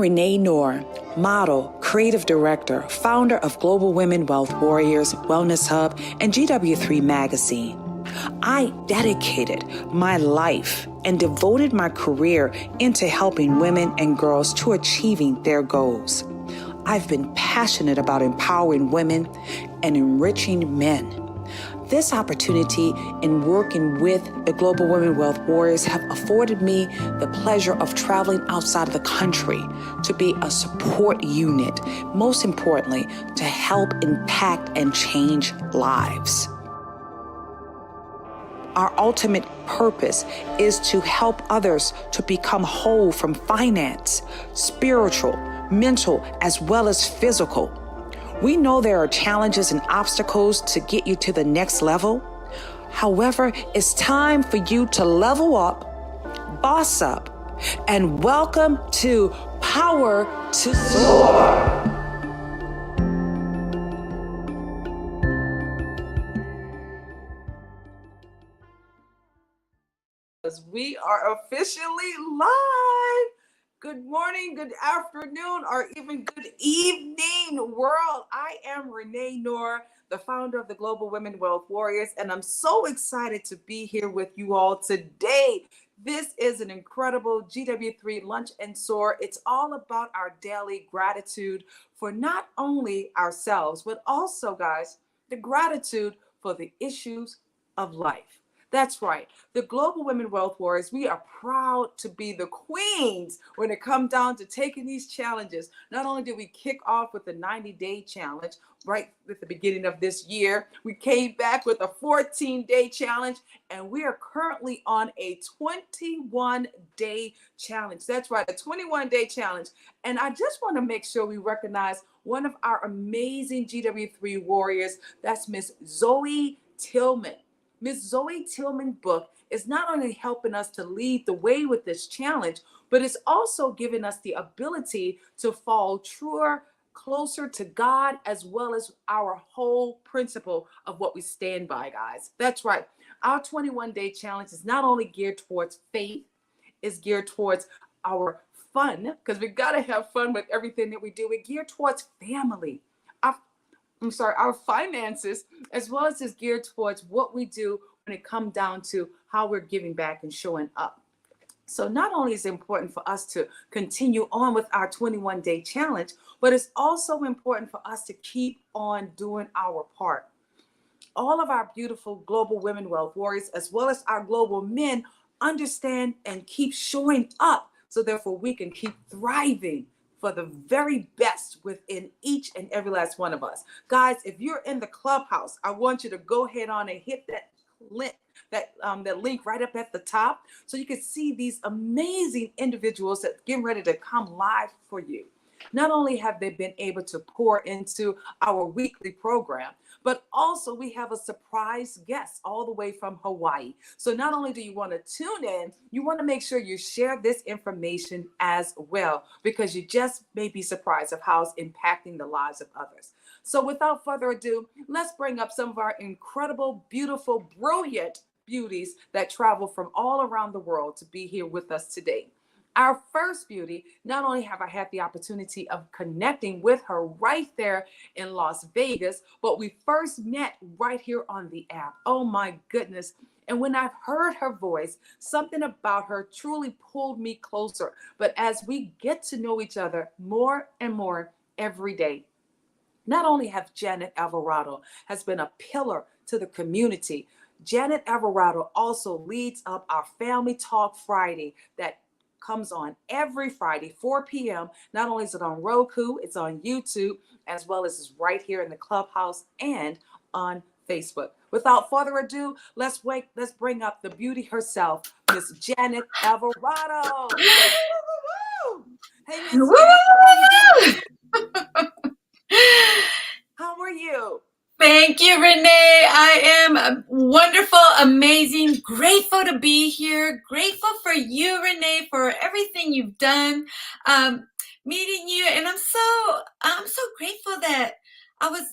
Renee Noor, model, creative director, founder of Global Women Wealth Warriors, Wellness Hub, and GW3 Magazine. I dedicated my life and devoted my career into helping women and girls to achieving their goals. I've been passionate about empowering women and enriching men. This opportunity in working with the Global Women Wealth Warriors have afforded me the pleasure of traveling outside of the country to be a support unit, most importantly, to help impact and change lives. Our ultimate purpose is to help others to become whole from finance, spiritual, mental, as well as physical. We know there are challenges and obstacles to get you to the next level. However, it's time for you to level up, boss up, and welcome to Power to Soar. We are officially live. Good morning, good afternoon, or even good evening, world. I am Renee Noor, the founder of the Global Women Wealth Warriors, and I'm so excited to be here with you all today. This is an incredible GW3 Lunch and Soar. It's all about our daily gratitude for not only ourselves, but also, guys, the gratitude for the issues of life. That's right. The Global Women Wealth Warriors, we are proud to be the queens when it comes down to taking these challenges. Not only did we kick off with the 90-day challenge right at the beginning of this year, we came back with a 14-day challenge, and we are currently on a 21-day challenge. That's right, a 21-day challenge. And I just want to make sure we recognize one of our amazing GW3 warriors. That's Miss Zoe Tillman. Miss Zoe Tillman's book is not only helping us to lead the way with this challenge, but it's also giving us the ability to fall truer, closer to God, as well as our whole principle of what we stand by, guys. That's right. Our 21-day challenge is not only geared towards faith, it's geared towards our fun, because we got to have fun with everything that we do. We're geared towards family, our finances, as well as is geared towards what we do when it comes down to how we're giving back and showing up. So not only is it important for us to continue on with our 21-day challenge, but it's also important for us to keep on doing our part. All of our beautiful Global Women Wealth Warriors, as well as our global men, understand and keep showing up, so therefore we can keep thriving for the very best within each and every last one of us. Guys, if you're in the clubhouse, I want you to go ahead on and hit that link, that link right up at the top, so you can see these amazing individuals that get ready to come live for you. Not only have they been able to pour into our weekly program, but also we have a surprise guest all the way from Hawaii. So not only do you want to tune in, you want to make sure you share this information as well, because you just may be surprised of how it's impacting the lives of others. So without further ado, let's bring up some of our incredible, beautiful, brilliant beauties that travel from all around the world to be here with us today. Our first beauty, not only have I had the opportunity of connecting with her right there in Las Vegas, but we first met right here on the app. Oh my goodness. And when I've heard her voice, something about her truly pulled me closer. But as we get to know each other more and more every day, not only have Janet Alvarado has been a pillar to the community, Janet Alvarado also leads up our Family Talk Friday that comes on every Friday, 4 p.m. Not only is it on Roku, it's on YouTube, as well as it's right here in the clubhouse and on Facebook. Without further ado, let's bring up the beauty herself, Miss Janet Alvarado. Hey, Miss Janet, how are you? Thank you, Renee. I am wonderful, amazing, grateful to be here. Grateful for you, Renee, for everything you've done, meeting you. And I'm so grateful that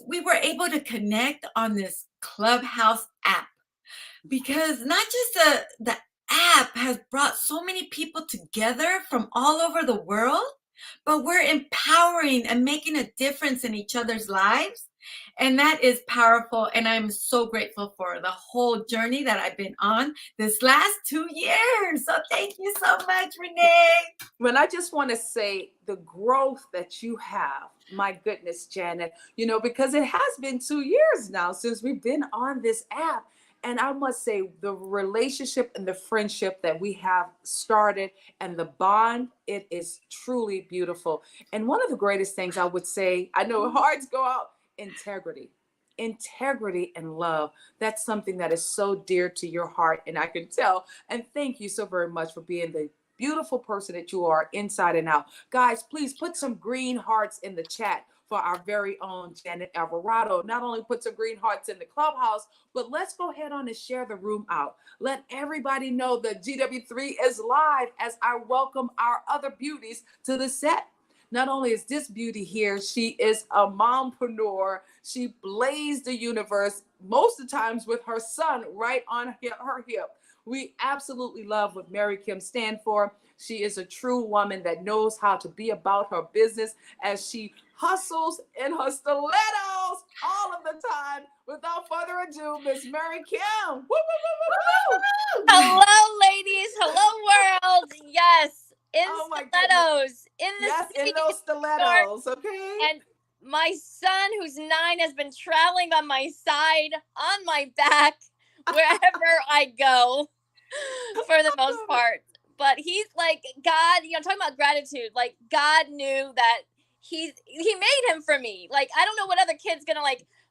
we were able to connect on this Clubhouse app, because not just the app has brought so many people together from all over the world, but we're empowering and making a difference in each other's lives. And that is powerful. And I'm so grateful for the whole journey that I've been on this last 2 years. So thank you so much, Renee. Well, I just want to say the growth that you have, my goodness, Janet, because it has been 2 years now since we've been on this app. And I must say, the relationship and the friendship that we have started and the bond, it is truly beautiful. And one of the greatest things I would say, I know hearts go out, integrity. Integrity and love. That's something that is so dear to your heart, and I can tell. And thank you so very much for being the beautiful person that you are inside and out. Guys, please put some green hearts in the chat for our very own Janet Alvarado. Not only put some green hearts in the clubhouse, but let's go ahead on and share the room out. Let everybody know that GW3 is live as I welcome our other beauties to the set. Not only is this beauty here, she is a mompreneur. She blazed the universe most of the times with her son right on her hip. We absolutely love what Mary Kim stands for. She is a true woman that knows how to be about her business as she hustles in her stilettos all of the time. Without further ado, Miss Mary Kim. Woo, woo, woo, woo, woo. Hello, ladies. Hello, world. Yes, in stilettos. In those stilettos, okay? And my son, who's 9, has been traveling on my side, on my back, wherever I go, for the most part. But he's like, God, talking about gratitude, like God knew that he made him for me. Like, I don't know what other kid's gonna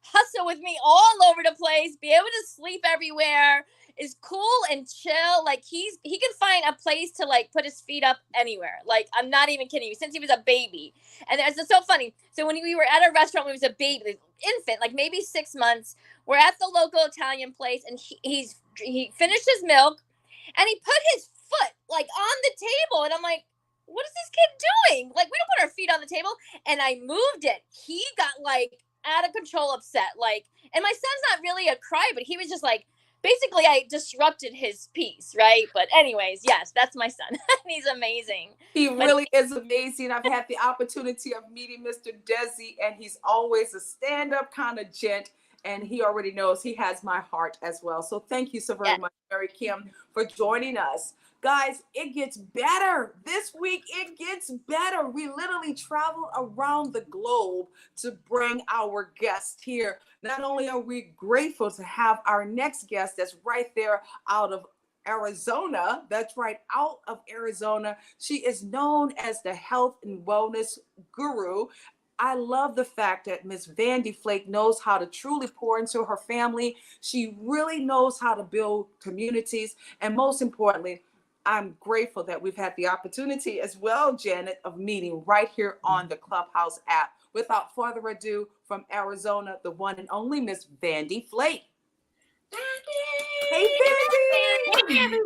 hustle with me all over the place, be able to sleep everywhere, is cool and chill. Like he can find a place to put his feet up anywhere. Like, I'm not even kidding you, since he was a baby. And it's so funny. So when we were at a restaurant when he was a baby, infant, like maybe 6 months, we're at the local Italian place, and he finished his milk, and he put his foot on the table, and I'm like, what is this kid doing? Like, we don't put our feet on the table. And I moved it. He got out of control upset. And my son's not really a cry, but he was just basically I disrupted his peace, right? But anyways, yes, that's my son. He's amazing. He really is amazing. I've had the opportunity of meeting Mr. Desi, and he's always a stand-up kind of gent. And he already knows he has my heart as well. So thank you so very much, Mary Kim, for joining us. Guys, it gets better. This week, it gets better. We literally travel around the globe to bring our guest here. Not only are we grateful to have our next guest that's right there out of Arizona. That's right, out of Arizona. She is known as the health and wellness guru. I love the fact that Miss Vandy Flake knows how to truly pour into her family. She really knows how to build communities. And most importantly, I'm grateful that we've had the opportunity as well, Janet, of meeting right here on the Clubhouse app. Without further ado, from Arizona, the one and only Miss Vandy Flake. Hey, Vandy! Hey, everybody!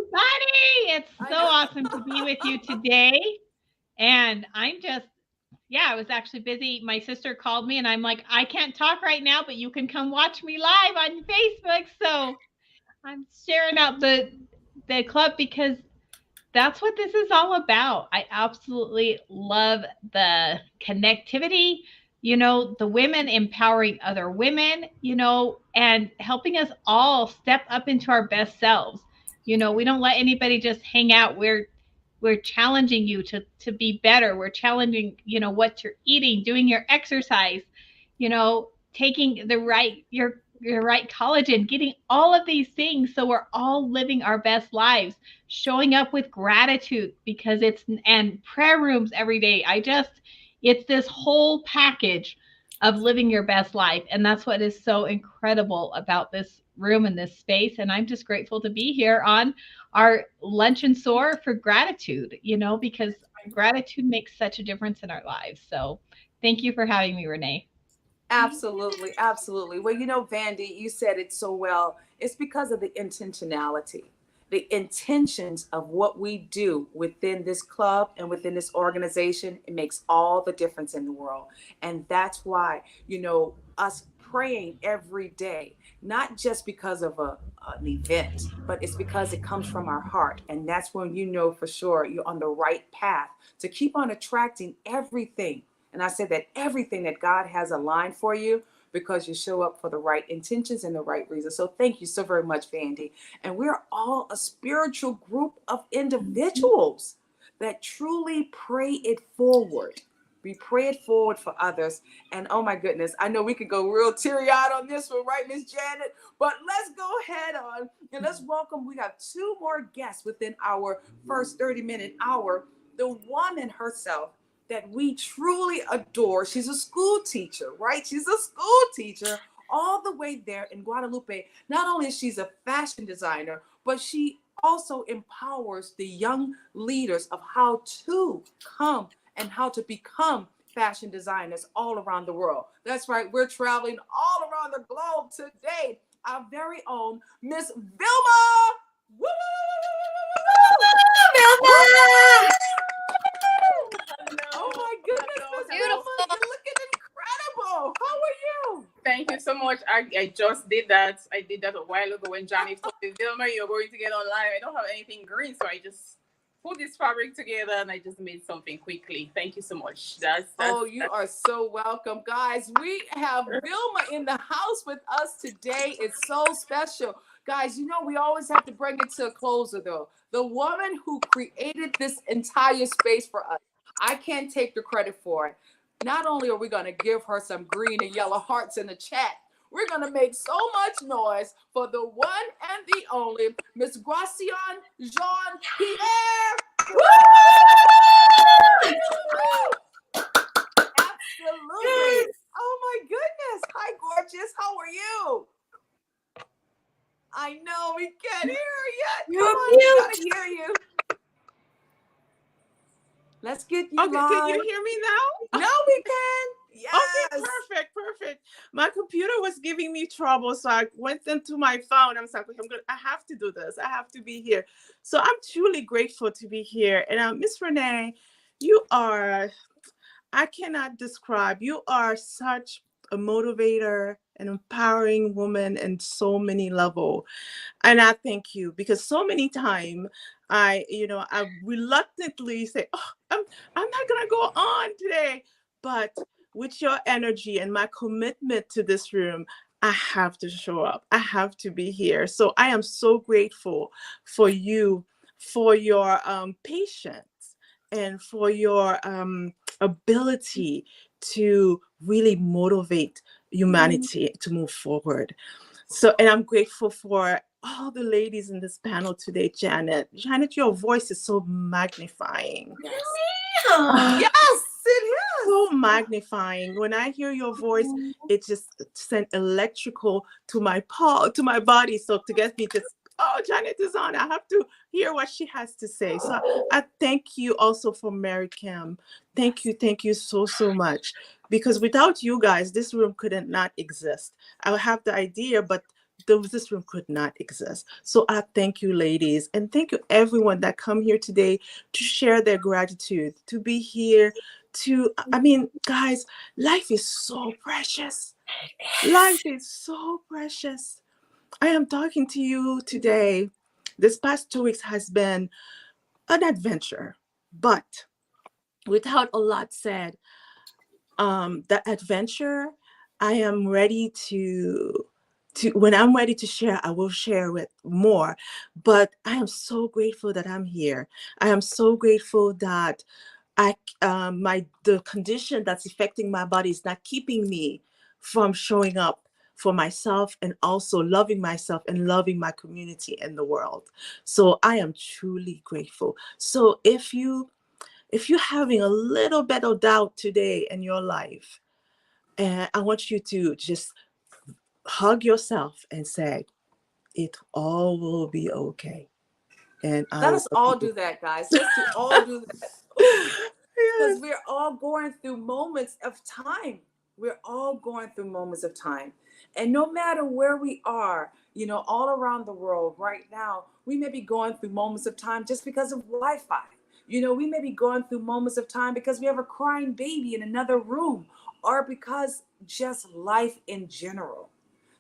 It's so awesome to be with you today. And I'm just, I was actually busy. My sister called me, and I'm like, I can't talk right now, but you can come watch me live on Facebook. So I'm sharing out the club because that's what this is all about. I absolutely love the connectivity, the women empowering other women, and helping us all step up into our best selves. We don't let anybody just hang out. We're challenging you to be better. We're challenging, what you're eating, doing your exercise, taking your right collagen, getting all of these things so we're all living our best lives, showing up with gratitude and prayer rooms every day. It's this whole package of living your best life. And that's what is so incredible about this room and this space. And I'm just grateful to be here on our Lunch and Soar for gratitude, because gratitude makes such a difference in our lives. So thank you for having me, Renee. Absolutely. Absolutely. Well, Vandy, you said it so well. It's because of the intentionality, the intentions of what we do within this club and within this organization. It makes all the difference in the world. And that's why, us praying every day, not just because of an event, but it's because it comes from our heart. And that's when you know for sure you're on the right path to keep on attracting everything. And I said that everything that God has aligned for you, because you show up for the right intentions and the right reasons. So thank you so very much, Vandy. And we're all a spiritual group of individuals that truly pray it forward. We pray it forward for others. And oh my goodness, I know we could go real teary-eyed on this one, right, Miss Janet? But let's go ahead on and let's welcome. We have two more guests within our first 30-minute hour. The woman herself that we truly adore. She's a school teacher, right? She's a school teacher all the way there in Guadalupe. Not only is she a fashion designer, but she also empowers the young leaders of how to come and how to become fashion designers all around the world. That's right. We're traveling all around the globe today. Our very own Miss Vilma. Woo! Vilma! Oh my goodness, Miss Vilma, you're looking incredible. How are you? Thank you so much. I just did that. I did that a while ago when Johnny told me, Vilma, you're going to get online. I don't have anything green, so I just put this fabric together and I just made something quickly. Thank you so much. You are so welcome, guys. We have Vilma in the house with us today. It's so special. Guys, you know, we always have to bring it to a closer, though. The woman who created this entire space for us, I can't take the credit for it. Not only are we going to give her some green and yellow hearts in the chat, we're going to make so much noise for the one and the only Miss Gracian Jean-Pierre. Absolutely. Oh my goodness. Hi, gorgeous. How are you? I know we can't hear her yet. Come on, we gotta hear you. Let's get you live. Can you hear me now? No, we can. Yes. Okay, perfect. My computer was giving me trouble, so I went into my phone. I'm like, I have to do this. I have to be here. So I'm truly grateful to be here. And Miss Renee, I cannot describe. You are such a motivator, an empowering woman in so many levels. And I thank you, because so many times I reluctantly say, oh, I'm not going to go on today. But with your energy and my commitment to this room, I have to show up. I have to be here. So I am so grateful for you, for your patience, and for your ability to really motivate humanity to move forward. So, and I'm grateful for all the ladies in this panel today. Janet, your voice is so magnifying. Yes. Yes, it is. So magnifying. When I hear your voice, it just sent electrical to my body. So to get me just, oh, Janet is on. I have to hear what she has to say. So I thank you also for Mary Kim. Thank you so much. Because without you guys, this room could not exist. I have the idea, but this room could not exist. So I thank you, ladies, and thank you everyone that come here today to share their gratitude, to be here, guys, life is so precious. Life is so precious. I am talking to you today. This past 2 weeks has been an adventure, but without a lot said, the adventure, I am ready to when I'm ready to share, I will share with more. But I am so grateful that I'm here. I am so grateful that the condition that's affecting my body is not keeping me from showing up for myself, and also loving myself and loving my community and the world. So I am truly grateful. So if you're having a little bit of doubt today in your life, and I want you to just hug yourself and say, it all will be okay. And let us all do that, guys. Let's all do that. Because we're all going through moments of time. We're all going through moments of time. And no matter where we are, all around the world right now, we may be going through moments of time just because of Wi-Fi. You know, we may be going through moments of time because we have a crying baby in another room, or because just life in general.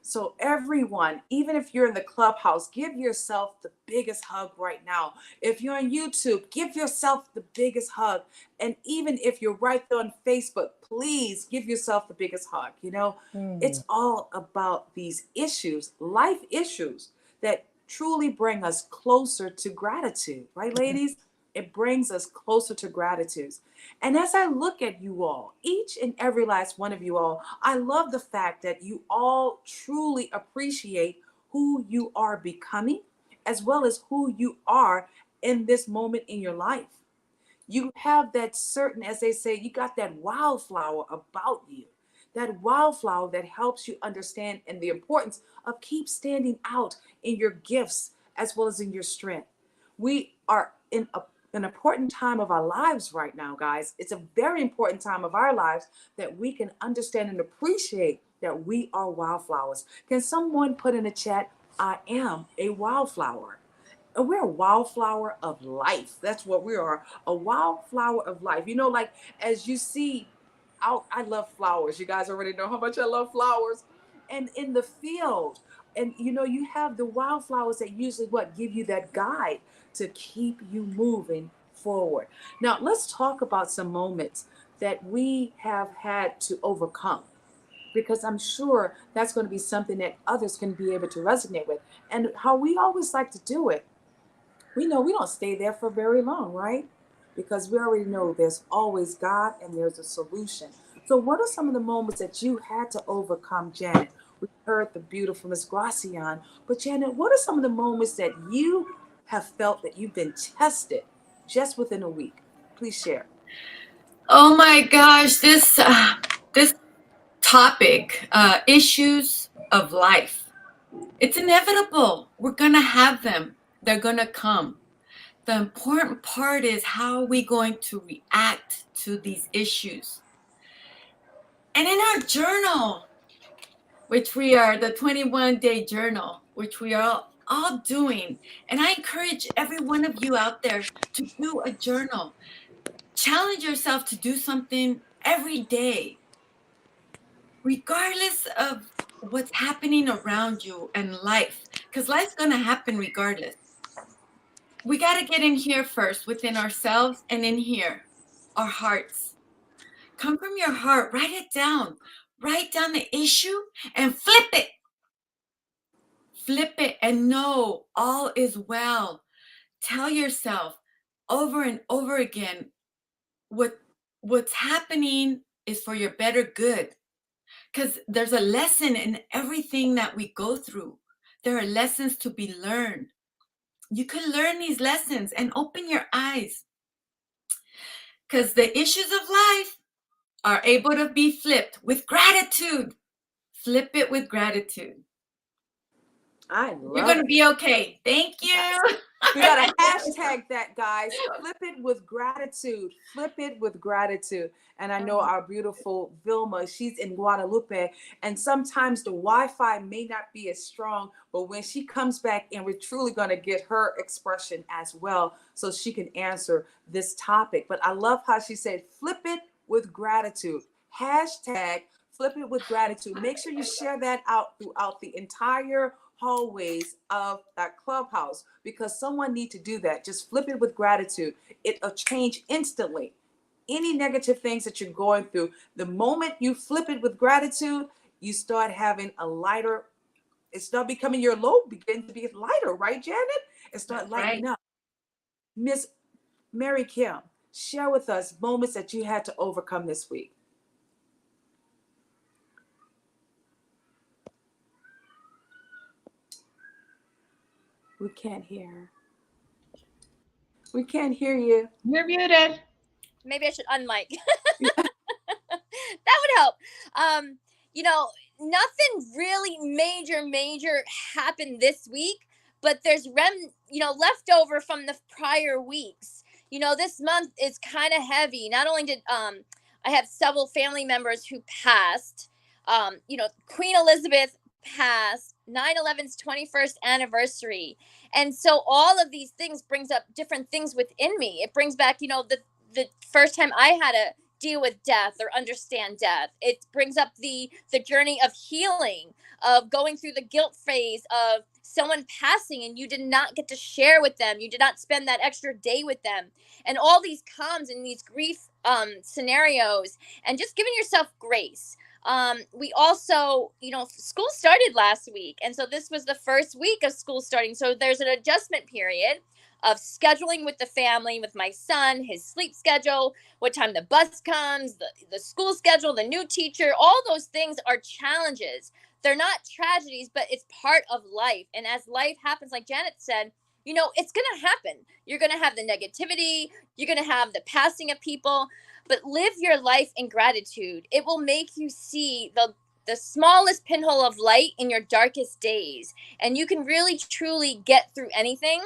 So, everyone, even if you're in the clubhouse, give yourself the biggest hug right now. If you're on YouTube, give yourself the biggest hug. And even if you're right there on Facebook, please give yourself the biggest hug. You know, it's all about these issues, life issues that truly bring us closer to gratitude, right, ladies? It brings us closer to gratitude. And as I look at you all, each and every last one of you all, I love the fact that you all truly appreciate who you are becoming, as well as who you are in this moment in your life. You have that certain, as they say, you got that wildflower about you. That wildflower that helps you understand and the importance of keep standing out in your gifts as well as in your strength. We are in an important time of our lives right now, guys. It's a very important time of our lives that we can understand and appreciate that we are wildflowers. Can someone put in the chat, I am a wildflower? And we're a wildflower of life. That's what we are, a wildflower of life. You know, like as you see out, I love flowers. You guys already know how much I love flowers. And in the field, and you know, you have the wildflowers that usually what give you that guide to keep you moving forward. Now, let's talk about some moments that we have had to overcome, because I'm sure that's going to be something that others can be able to resonate with. And how we always like to do it, we know we don't stay there for very long, right? Because we already know there's always God and there's a solution. So, what are some of the moments that you had to overcome, Janet? We heard the beautiful Miss Gracian, but Janet, what are some of the moments that you have felt that you've been tested just within a week? Please share. Oh my gosh, this topic, issues of life. It's inevitable. We're gonna have them. They're gonna come. The important part is how are we going to react to these issues. And in our journal, which we are the 21-day journal, which we are all doing, and I encourage every one of you out there to do a journal. Challenge yourself to do something every day, regardless of what's happening around you and life, because life's going to happen regardless. We got to get in here first, within ourselves, and in here, our hearts. Come from your heart, write it down. Write down the issue and flip it. Flip it and know all is well. Tell yourself over and over again what's happening is for your better good. Because there's a lesson in everything that we go through. There are lessons to be learned. You can learn these lessons and open your eyes. Because the issues of life are able to be flipped with gratitude. Flip it with gratitude. You're going to be okay. Thank you. We got to hashtag that, guys. Flip it with gratitude. Flip it with gratitude. And I know our beautiful Vilma, she's in Guadalupe. And sometimes the Wi-Fi may not be as strong, but when she comes back in, we're truly going to get her expression as well so she can answer this topic. But I love how she said, flip it with gratitude. Hashtag flip it with gratitude. Make sure you share that out throughout the entire hallways of that clubhouse, because someone need to do that. Just flip it with gratitude. It'll change instantly. Any negative things that you're going through, the moment you flip it with gratitude, you start having a lighter, it start becoming, your load begins to be lighter, right, Janet? It start lightening up. Miss Mary Kim, share with us moments that you had to overcome this week. We can't hear. We can't hear you. You're muted. Maybe I should unmic. That would help. You know, nothing really major happened this week, but there's leftover from the prior weeks. You know, this month is kind of heavy. Not only did I have several family members who passed. You know, Queen Elizabeth passed 9/11's 21st anniversary. And so all of these things brings up different things within me. It brings back, the first time I had to deal with death or understand death. It brings up the journey of healing, of going through the guilt phase of someone passing and you did not get to share with them. You did not spend that extra day with them. And all these comes in these grief scenarios, and just giving yourself grace. We also, school started last week. And so this was the first week of school starting. So there's an adjustment period of scheduling with the family, with my son, his sleep schedule, what time the bus comes, the school schedule, the new teacher. All those things are challenges. They're not tragedies, but it's part of life. And as life happens, like Janet said, it's going to happen. You're going to have the negativity. You're going to have the passing of people. But live your life in gratitude. It will make you see the smallest pinhole of light in your darkest days. And you can really, truly get through anything.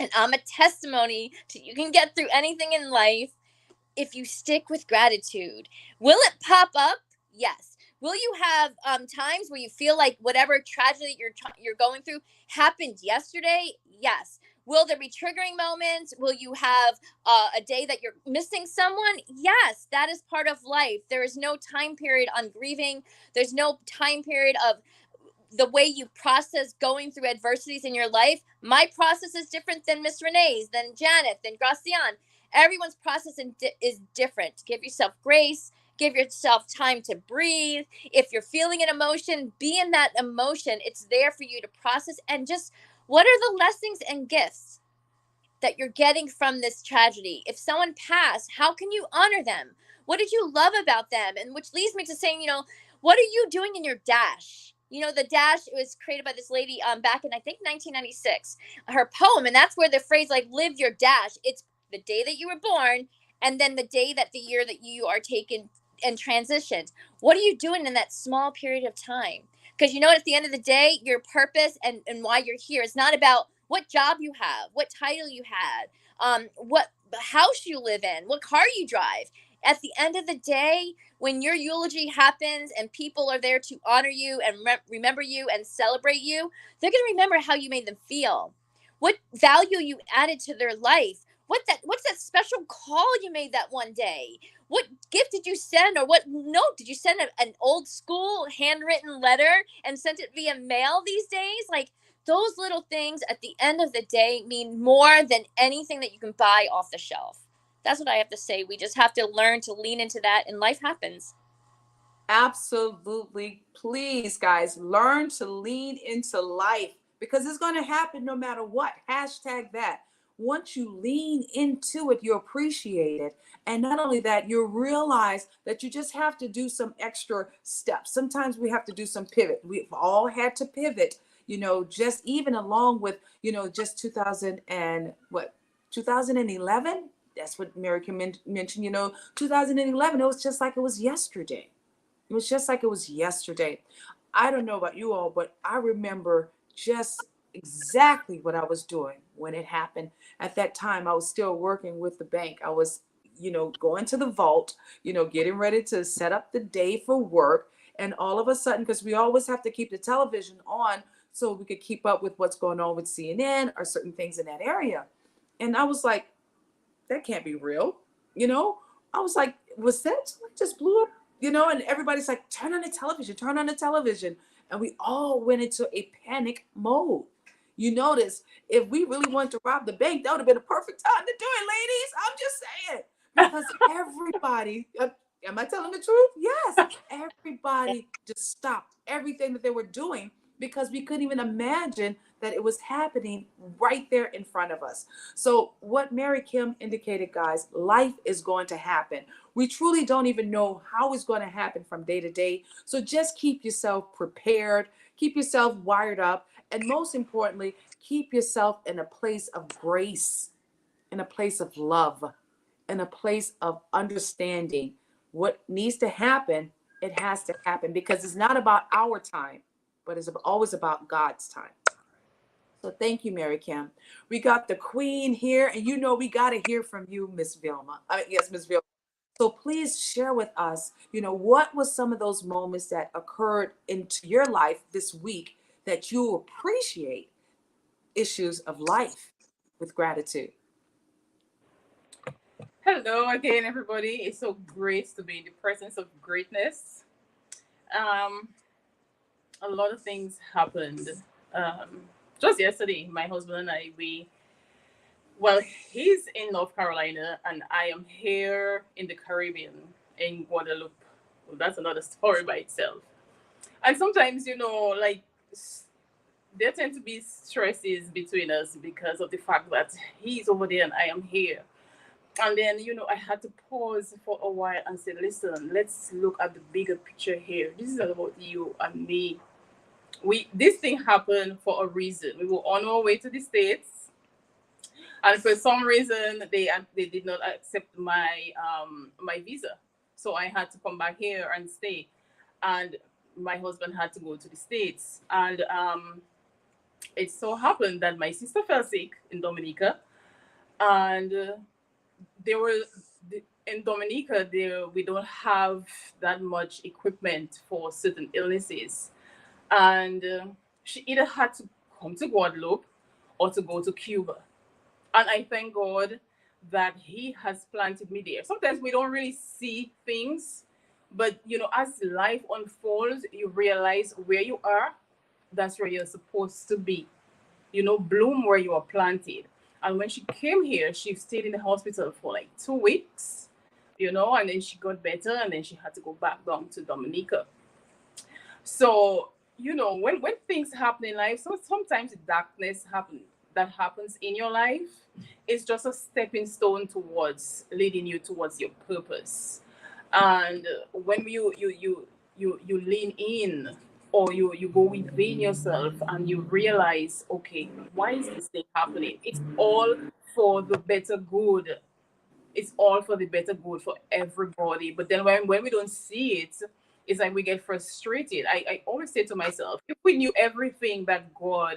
And I'm a testimony to you can get through anything in life if you stick with gratitude. Will it pop up? Yes. Will you have times where you feel like whatever tragedy you're going through happened yesterday? Yes. Will there be triggering moments? Will you have a day that you're missing someone? Yes, that is part of life. There is no time period on grieving. There's no time period of the way you process going through adversities in your life. My process is different than Miss Renee's, than Janet, than Gracian. Everyone's process is different. Give yourself grace. Give yourself time to breathe. If you're feeling an emotion, be in that emotion. It's there for you to process. And just, what are the blessings and gifts that you're getting from this tragedy? If someone passed, how can you honor them? What did you love about them? And which leads me to saying, what are you doing in your dash? The dash was created by this lady back in, I think, 1996, her poem. And that's where the phrase, like, live your dash. It's the day that you were born, and then the year that you are taken and transitioned. What are you doing in that small period of time? Because at the end of the day, your purpose and why you're here is not about what job you have, what title you had, what house you live in, what car you drive. At the end of the day, when your eulogy happens and people are there to honor you and remember you and celebrate you, they're going to remember how you made them feel, what value you added to their life, what's that special call you made that one day, what gift did you send, or what note did you send, an old school handwritten letter and sent it via mail these days? Like, those little things at the end of the day mean more than anything that you can buy off the shelf. That's what I have to say. We just have to learn to lean into that, and life happens. Absolutely. Please, guys, learn to lean into life, because it's going to happen no matter what. Hashtag that. Once you lean into it, you appreciate it. And not only that, you realize that you just have to do some extra steps. Sometimes we have to do some pivot. We've all had to pivot, just even along with, just 2011. That's what Mary Kim mentioned, 2011. It was just like it was yesterday. It was just like it was yesterday. I don't know about you all, but I remember just exactly what I was doing when it happened. At that time, I was still working with the bank. I was, going to the vault, getting ready to set up the day for work. And all of a sudden, because we always have to keep the television on so we could keep up with what's going on with CNN or certain things in that area. And I was like, that can't be real. I was like, was that just blew up? And everybody's like, turn on the television. And we all went into a panic mode. You notice, if we really wanted to rob the bank, that would have been a perfect time to do it, ladies. I'm just saying. Because everybody, am I telling the truth? Yes. Everybody just stopped everything that they were doing, because we couldn't even imagine that it was happening right there in front of us. So what Mary Kim indicated, guys, life is going to happen. We truly don't even know how it's going to happen from day to day. So just keep yourself prepared, keep yourself wired up, and most importantly, keep yourself in a place of grace, in a place of love, in a place of understanding. What needs to happen, it has to happen, because it's not about our time, but it's always about God's time. So thank you, Mary Kim. We got the queen here, and we got to hear from you, Miss Vilma. Yes, Miss Vilma. So please share with us, what was some of those moments that occurred into your life this week that you appreciate issues of life with gratitude. Hello again, everybody. It's so great to be in the presence of greatness. Um, a lot of things happened. Just yesterday, my husband and I, well, he's in North Carolina and I am here in the Caribbean, in Guadeloupe. Well, that's another story by itself. And sometimes, there tend to be stresses between us because of the fact that he's over there and I am here. And then, I had to pause for a while and say, listen, let's look at the bigger picture here. This is about you and me. This thing happened for a reason. We were on our way to the States, and for some reason they did not accept my visa. So I had to come back here and stay. And my husband had to go to the States. And it so happened that my sister fell sick in Dominica, and they were in Dominica. There we don't have that much equipment for certain illnesses, and she either had to come to Guadeloupe or to go to Cuba. And I thank God that He has planted me there. Sometimes we don't really see things, but as life unfolds, you realize where you are. That's where you're supposed to be. Bloom where you are planted. And when she came here, she stayed in the hospital for like 2 weeks, and then she got better, and then she had to go back down to Dominica. So, when things happen in life, so sometimes the darkness that happens in your life is just a stepping stone towards leading you towards your purpose. And when you lean in, or you go within yourself and you realize, okay, why is this thing happening? It's all for the better good. It's all for the better good for everybody. But then when we don't see it, it's like we get frustrated. I always say to myself, if we knew everything that God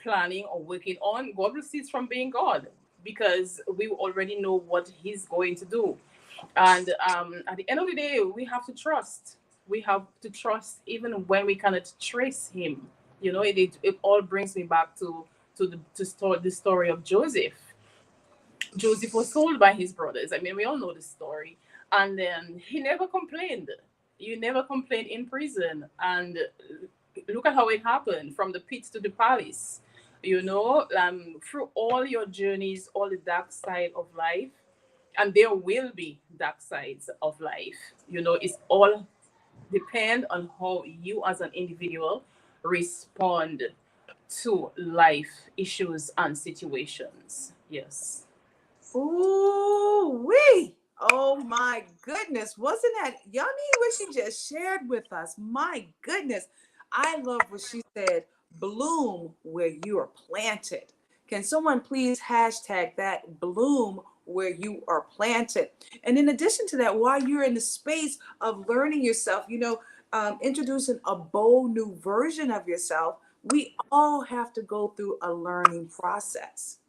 planning or working on, God will cease from being God, because we already know what He's going to do. And at the end of the day, we have to trust. We have to trust even when we cannot trace Him. It all brings me back to the story of Joseph. Joseph was sold by his brothers. I mean, we all know the story. And then he never complained. You never complained in prison. And look at how it happened, from the pit to the palace. Through all your journeys, all the dark side of life, and there will be dark sides of life. It's all depend on how you as an individual respond to life issues and situations. Yes. Ooh wee! Oh my goodness. Wasn't that yummy what she just shared with us? My goodness. I love what she said. Bloom where you are planted. Can someone please hashtag that, bloom where you are planted? And in addition to that, while you're in the space of learning yourself, introducing a bold new version of yourself, we all have to go through a learning process.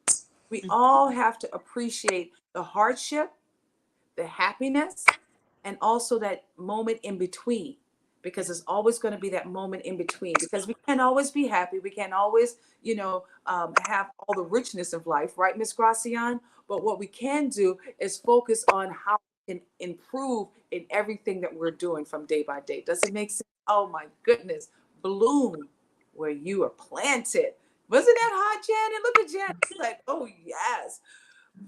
We all have to appreciate the hardship, the happiness, and also that moment in between, because there's always going to be that moment in between, because we can't always be happy. We can't always, have all the richness of life, right, Miss Gracian? But what we can do is focus on how we can improve in everything that we're doing from day by day. Does it make sense? Oh my goodness. Bloom where you are planted. Wasn't that hot, Janet? Look at Janet. She's like, oh yes.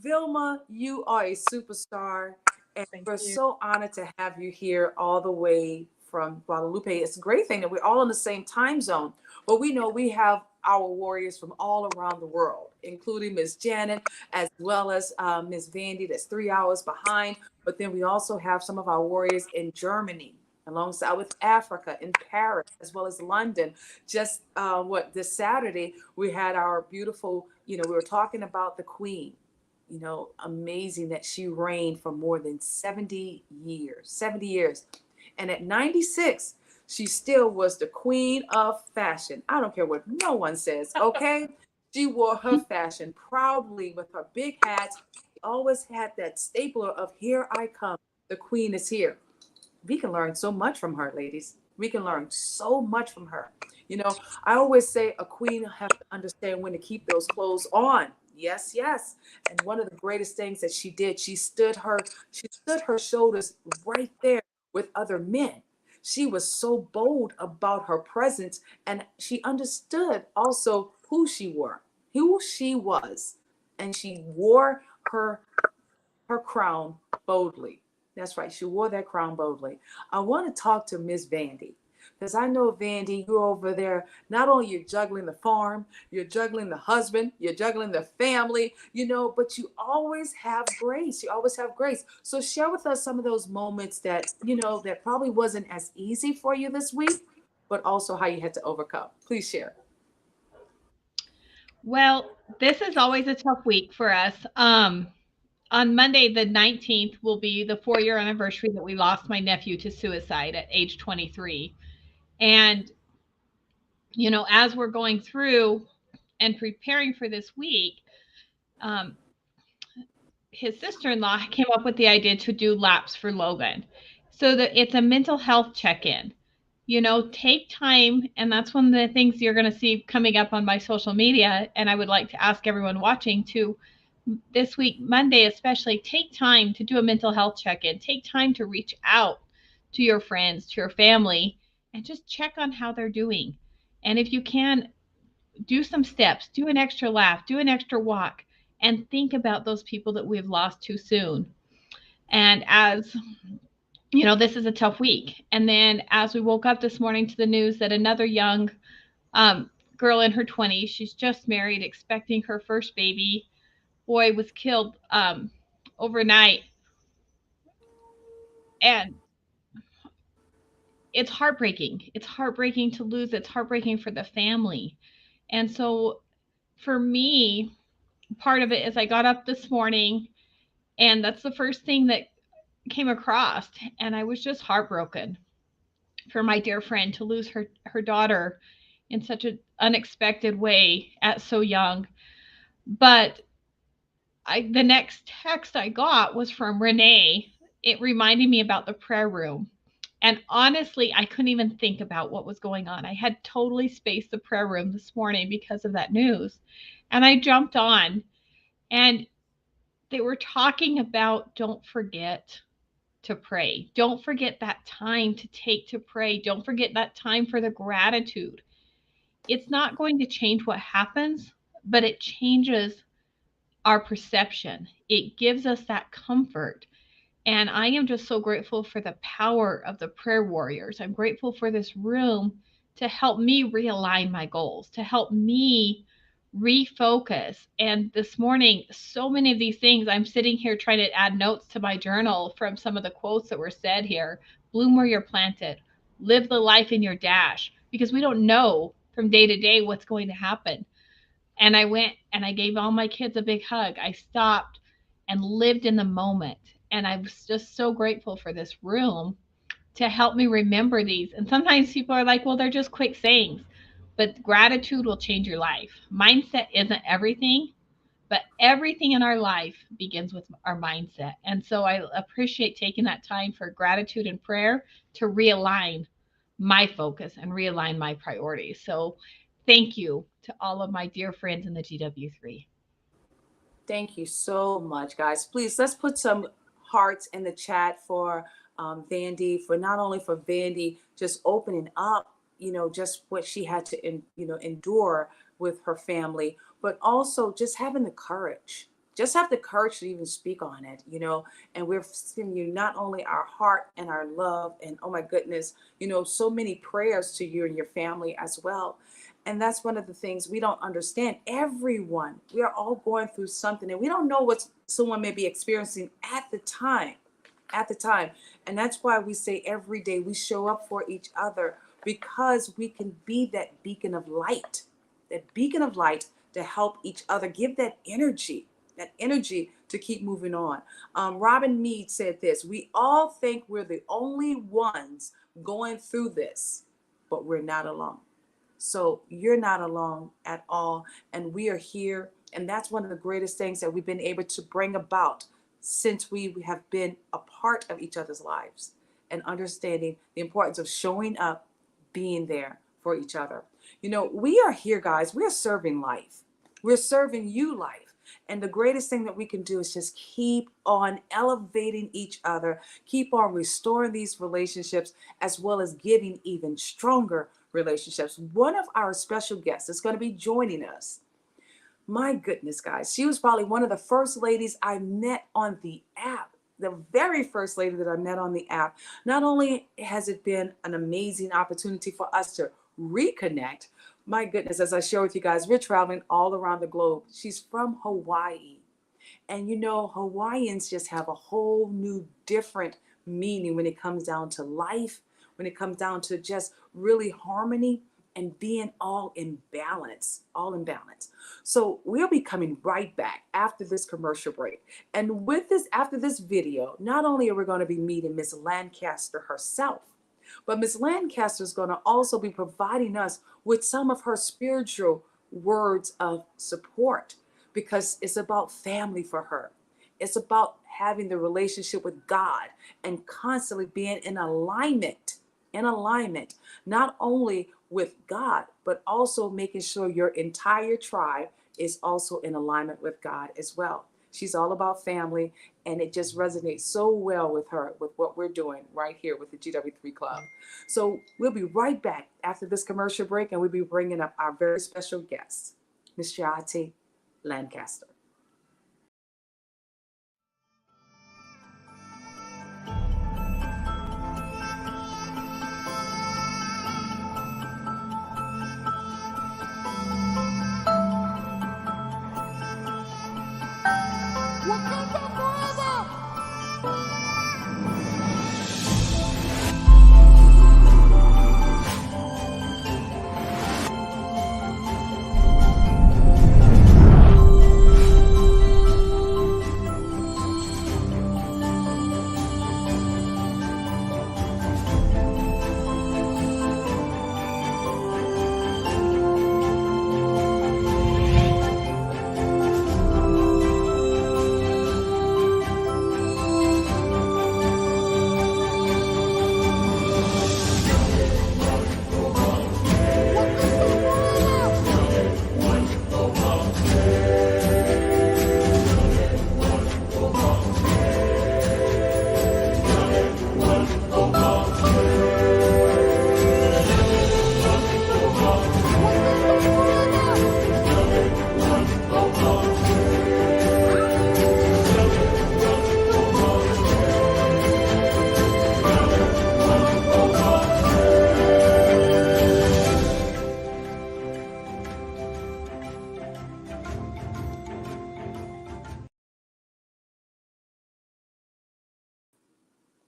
Vilma, you are a superstar, and Thank we're you. so honored to have you here all the way from Guadalupe. It's a great thing that we're all in the same time zone, but we know we have our warriors from all around the world, including Miss Janet, as well as Miss Vandy, that's 3 hours behind. But then we also have some of our warriors in Germany, alongside with Africa, in Paris, as well as London. Just this Saturday, we had our beautiful, we were talking about the Queen. Amazing that she reigned for more than 70 years. And at 96, she still was the queen of fashion. I don't care what no one says, okay? She wore her fashion proudly with her big hats, always had that stapler of "Here I come, the queen is here." We can learn so much from her, ladies. We can learn so much from her. You know, I always say a queen has to understand when to keep those clothes on. Yes, yes. And one of the greatest things that she did, she stood her shoulders right there with other men. She was so bold about her presence, and she understood also who she was, and she wore her crown boldly. That's right. She wore that crown boldly. I want to talk to Miss Vandy because I know, Vandy, you're over there. Not only you're juggling the farm, you're juggling the husband, you're juggling the family, but you always have grace. You always have grace. So share with us some of those moments that, that probably wasn't as easy for you this week, but also how you had to overcome. Please share. Well, this is always a tough week for us. On Monday, the 19th, will be the 4-year anniversary that we lost my nephew to suicide at age 23. And, as we're going through and preparing for this week, his sister-in-law came up with the idea to do laps for Logan so that it's a mental health check-in. Take time, and that's one of the things you're going to see coming up on my social media. And I would like to ask everyone watching to, this week, Monday especially, take time to do a mental health check-in. Take time to reach out to your friends, to your family, and just check on how they're doing. And if you can, do some steps, do an extra lap, do an extra walk, and think about those people that we've lost too soon. And as this is a tough week. And then as we woke up this morning to the news that another young girl in her 20s, she's just married, expecting her first baby boy, was killed overnight. And it's heartbreaking. It's heartbreaking to lose. It's heartbreaking for the family. And so for me, part of it is I got up this morning and that's the first thing that came across. And I was just heartbroken for my dear friend to lose her daughter in such an unexpected way at so young. But the next text I got was from Renee. It reminded me about the prayer room. And honestly, I couldn't even think about what was going on. I had totally spaced the prayer room this morning because of that news. And I jumped on, and they were talking about don't forget to pray. Don't forget that time to take to pray. Don't forget that time for the gratitude. It's not going to change what happens, but it changes our perception. It gives us that comfort. And I am just so grateful for the power of the prayer warriors. I'm grateful for this room to help me realign my goals, to help me refocus. And this morning, so many of these things, I'm sitting here trying to add notes to my journal from some of the quotes that were said here. Bloom where you're planted, live the life in your dash, because we don't know from day to day what's going to happen. And I went and I gave all my kids a big hug. I stopped and lived in the moment. And I was just so grateful for this room to help me remember these. And sometimes people are like, well, they're just quick sayings, but gratitude will change your life. Mindset isn't everything, but everything in our life begins with our mindset. And so I appreciate taking that time for gratitude and prayer to realign my focus and realign my priorities. So thank you to all of my dear friends in the GW3. Thank you so much, guys. Please, let's put some hearts in the chat for Vandy, for not only for Vandy just opening up, just what she had to, endure with her family, but also just having the courage. Just have the courage to even speak on it, and we're sending you not only our heart and our love and, oh my goodness, so many prayers to you and your family as well. And that's one of the things we don't understand. Everyone, we are all going through something, and we don't know what someone may be experiencing at the time. And that's why we say every day we show up for each other, because we can be that beacon of light to help each other, give that energy to keep moving on. Robin Mead said this: we all think we're the only ones going through this, but we're not alone. So you're not alone at all. And we are here And that's one of the greatest things that we've been able to bring about since we have been a part of each other's lives, and understanding the importance of showing up, being there for each other. You know, we are here, guys. We're serving life. We're serving you life. And the greatest thing that we can do is just keep on elevating each other, keep on restoring these relationships, as well as giving even stronger relationships. One of our special guests is going to be joining us. My goodness, guys, she was probably one of the first ladies I met on the app. The very first lady that I met on the app. Not only has it been an amazing opportunity for us to reconnect, my goodness, as I share with you guys, we're traveling all around the globe. She's from Hawaii. And you know, Hawaiians just have a whole new different meaning when it comes down to life, when it comes down to just really harmony and being all in balance, all in balance. So we'll be coming right back after this commercial break. And with this, after this video, not only are we going to be meeting Miss Lancaster herself, but Miss Lancaster is going to also be providing us with some of her spiritual words of support, because it's about family for her. It's about having the relationship with God and constantly being in alignment, not only with God, but also making sure your entire tribe is also in alignment with God as well. She's all about family, and it just resonates so well with her, with what we're doing right here with the GW3 Club. So we'll be right back after this commercial break, and we'll be bringing up our very special guest, Miss Jati Lancaster.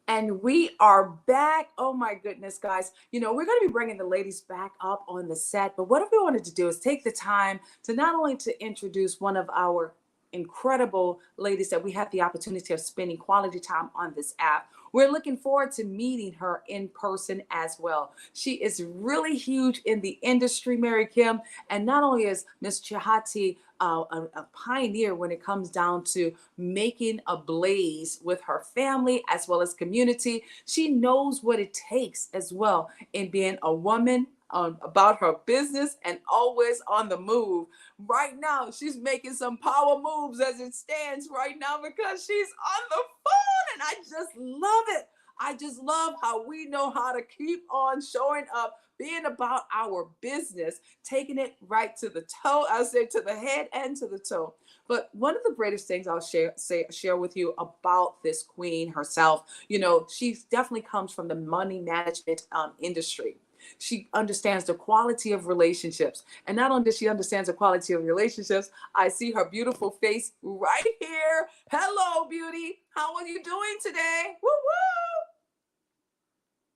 And we are back. Oh my goodness, guys. You know, we're going to be bringing the ladies back up on the set. But what we wanted to do is take the time to not only to introduce one of our incredible ladies that we have the opportunity of spending quality time on this app. We're looking forward to meeting her in person as well. She is really huge in the industry, Mary Kim. And not only is Miss Chahati a pioneer when it comes down to making a blaze with her family as well as community, she knows what it takes as well in being a woman, about her business, and always on the move. Right now, she's making some power moves as it stands right now because she's on the phone, and I just love it. I just love how we know how to keep on showing up, being about our business, taking it right to the toe. I'll say to the head and to the toe. But one of the greatest things I'll share with you about this queen herself, you know, she definitely comes from the money management industry. She understands the quality of relationships. And not only does she understand the quality of relationships, I see her beautiful face right here. Hello, beauty. How are you doing today? Woo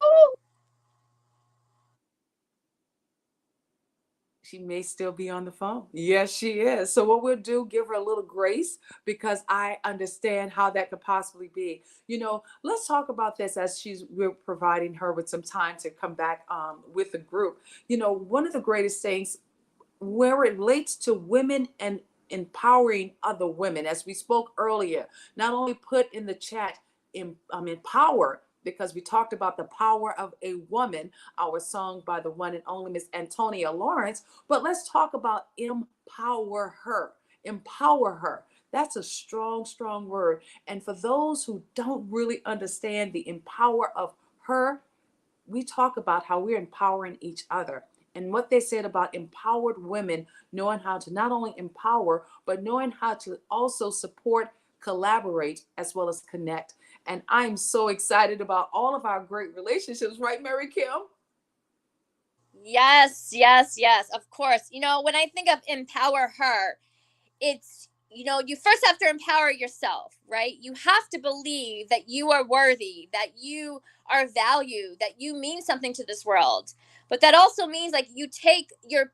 woo. She may still be on the phone. Yes, she is. So what we'll do, give her a little grace, because I understand how that could possibly be. You know, let's talk about this as we're providing her with some time to come back with the group. You know, one of the greatest things where it relates to women and empowering other women. As we spoke earlier, not only put in the chat, empower, because we talked about the power of a woman, our song by the one and only Miss Antonia Lawrence, but let's talk about empower her. Empower her. That's a strong, strong word. And for those who don't really understand the empower of her, we talk about how we're empowering each other. And what they said about empowered women, knowing how to not only empower, but knowing how to also support, collaborate, as well as connect. And I'm so excited about all of our great relationships, right, Mary Kim? Yes, yes, yes, of course. You know, when I think of empower her, it's, you know, you first have to empower yourself, right? You have to believe that you are worthy, that you are valued, that you mean something to this world. But that also means like you take your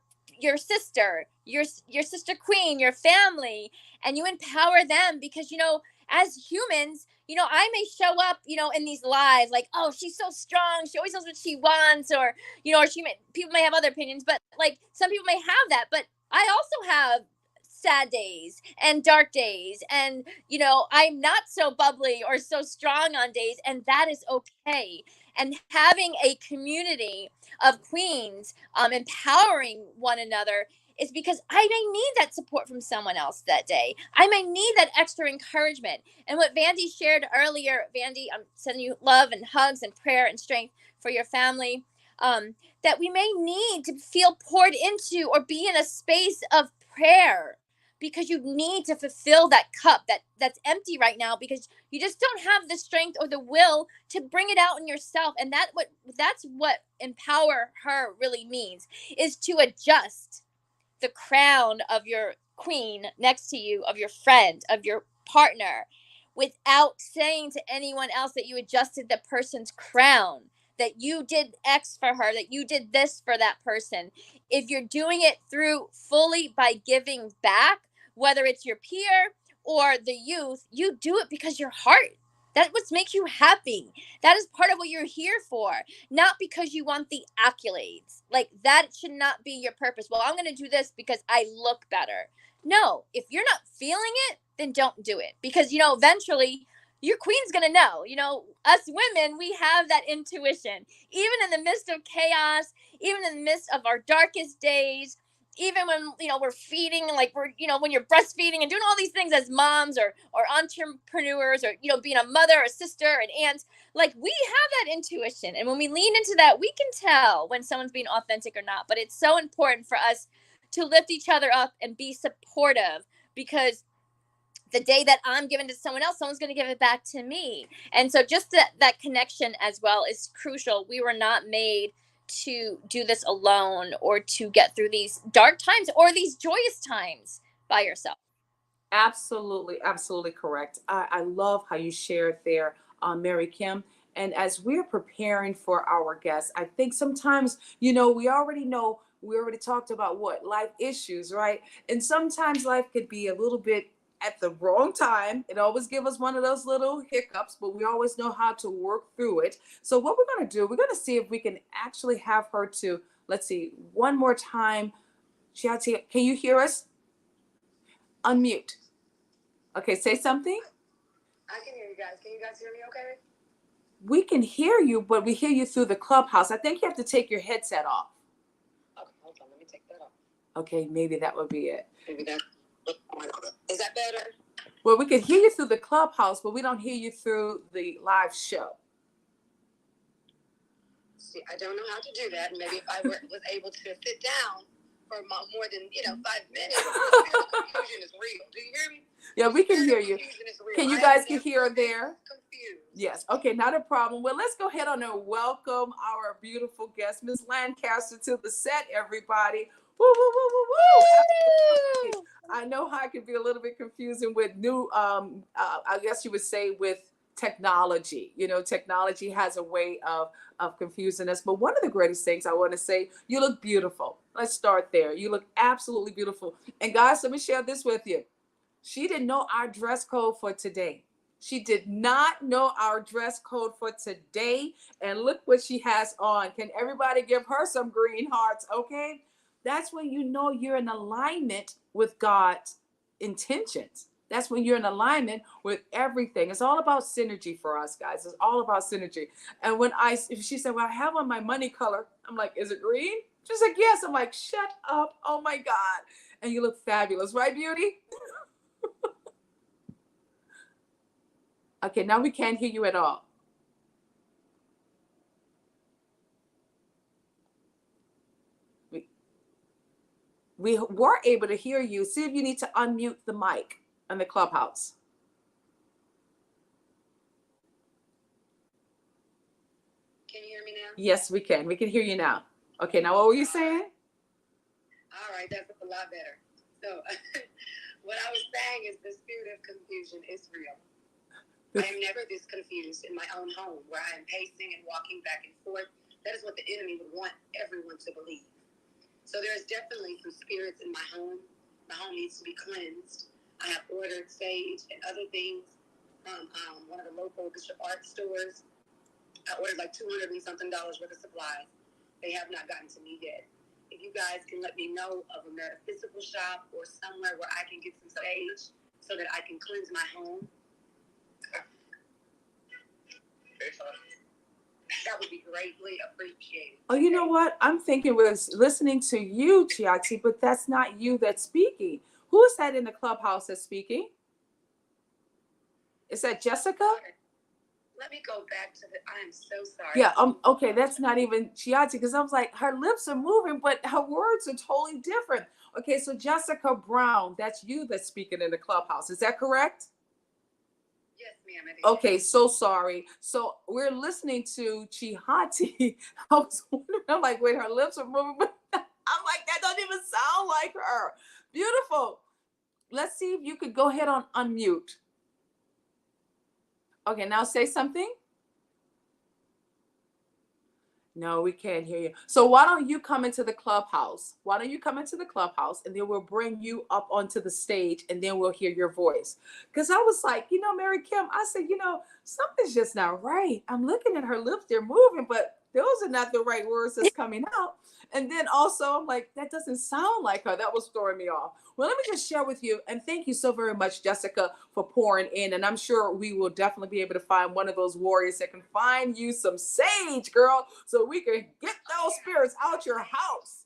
sister, your sister queen, your family, and you empower them, because you know, as humans, you know, I may show up, you know, in these lives like, oh, she's so strong, she always knows what she wants, or you know, or people may have other opinions, but like some people may have that, but I also have sad days and dark days, and you know, I'm not so bubbly or so strong on days, and that is okay. And having a community of queens empowering one another is because I may need that support from someone else that day. I may need that extra encouragement. And what Vandy shared earlier, Vandy, I'm sending you love and hugs and prayer and strength for your family. That we may need to feel poured into or be in a space of prayer, because you need to fulfill that cup that's empty right now, because you just don't have the strength or the will to bring it out in yourself. And that's what empower her really means, is to adjust the crown of your queen next to you, of your friend, of your partner, without saying to anyone else that you adjusted the person's crown, that you did X for her, that you did this for that person. If you're doing it through fully by giving back, whether it's your peer or the youth, you do it because your heart, that what makes you happy. That is part of what you're here for, not because you want the accolades. Like, that should not be your purpose. Well, I'm going to do this because I look better. No, if you're not feeling it, then don't do it, because you know, eventually your queen's going to know. You know, us women, we have that intuition, even in the midst of chaos, even in the midst of our darkest days, even when, you know, we're feeding, like we're, you know, when you're breastfeeding and doing all these things as moms or entrepreneurs, or you know, being a mother, a sister, an aunt, like we have that intuition. And when we lean into that, we can tell when someone's being authentic or not. But it's so important for us to lift each other up and be supportive, because the day that I'm giving to someone else, someone's going to give it back to me. And so just that connection as well is crucial. We were not made to do this alone, or to get through these dark times or these joyous times by yourself. Absolutely, absolutely correct. I love how you shared there, Mary Kim. And as we're preparing for our guests, I think sometimes, you know, we already talked about what life issues, right? And sometimes life could be a little bit at the wrong time. It always give us one of those little hiccups, but we always know how to work through it. So what we're going to do, we're going to see if we can actually have her to, let's see, one more time. Shati, can you hear us? Unmute. Okay, say something. I can hear you guys. Can you guys hear me okay? We can hear you, but we hear you through the clubhouse. I think you have to take your headset off. Okay, hold on. Let me take that off. Okay, maybe that would be it. Maybe that. Is that better? Well, we can hear you through the clubhouse, but we don't hear you through the live show. See, I don't know how to do that. Maybe if I was able to sit down for more than 5 minutes, the confusion is real. Do you hear me? Yeah, we can hear you. Can you guys hear there? Confused. Yes. Okay, not a problem. Well, let's go ahead on and welcome our beautiful guest, Miss Lancaster, to the set, everybody. Woo, woo, woo, woo, woo. Absolutely. I know how it can be a little bit confusing with new, I guess you would say with technology. You know, technology has a way of confusing us. But one of the greatest things I want to say, you look beautiful. Let's start there. You look absolutely beautiful. And guys, let me share this with you. She didn't know our dress code for today. She did not know our dress code for today. And look what she has on. Can everybody give her some green hearts? Okay. That's when you know you're in alignment with God intentions. That's when you're in alignment with everything. It's all about synergy for us, guys. It's all about synergy. And when she said, well, I have on my money color. I'm like, is it green? She's like, yes. I'm like, shut up. Oh my God. And you look fabulous, right, beauty? Okay, now we can't hear you at all. We were able to hear you. See if you need to unmute the mic on the Clubhouse. Can you hear me now? Yes, we can. We can hear you now. Okay, now what were you saying? All right, that's a lot better. So what I was saying is the spirit of confusion is real. I am never this confused in my own home where I am pacing and walking back and forth. That is what the enemy would want everyone to believe. So there's definitely some spirits in my home. My home needs to be cleansed. I have ordered sage and other things from one of the local Bishop Art stores. I ordered like $200 and something worth of supplies. They have not gotten to me yet. If you guys can let me know of a metaphysical shop or somewhere where I can get some sage so that I can cleanse my home, that would be greatly appreciated. Oh, you know what? I'm thinking we're listening to you, Chiati, but that's not you that's speaking. Who is that in the Clubhouse that's speaking? Is that Jessica? Let me go back to I am so sorry. Yeah, okay, that's not even Chiati, because I was like, her lips are moving, but her words are totally different. Okay, so Jessica Brown, that's you that's speaking in the Clubhouse. Is that correct? Yes, ma'am. Okay, so sorry. So we're listening to Chiati. I was wondering, I'm like, wait, her lips are moving, but I'm like, that doesn't even sound like her. Beautiful. Let's see if you could go ahead on unmute. Okay, now say something. No, we can't hear you. So why don't you come into the Clubhouse? Why don't you come into the Clubhouse and then we'll bring you up onto the stage and then we'll hear your voice. Because I was like, Mary Kim, I said, something's just not right. I'm looking at her lips, they're moving, but those are not the right words that's coming out. And then also I'm like, that doesn't sound like her. That was throwing me off. Well, let me just share with you. And thank you so very much, Jessica, for pouring in. And I'm sure we will definitely be able to find one of those warriors that can find you some sage, girl, so we can get those spirits out your house.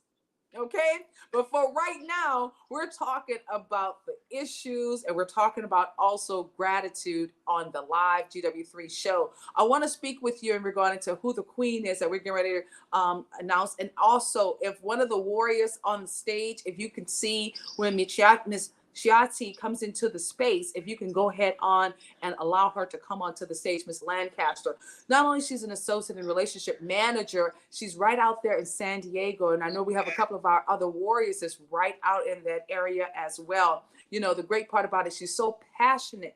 Okay, but for right now, we're talking about the issues and we're talking about also gratitude on the live GW3 show. I want to speak with you in regarding to who the queen is that we're getting ready to announce. And also, if one of the warriors on the stage, if you can see when Miss Chiati comes into the space, if you can go ahead on and allow her to come onto the stage, Miss Lancaster. Not only she's an associate and relationship manager, she's right out there in San Diego. And I know we have a couple of our other warriors that's right out in that area as well. The great part about it, she's so passionate,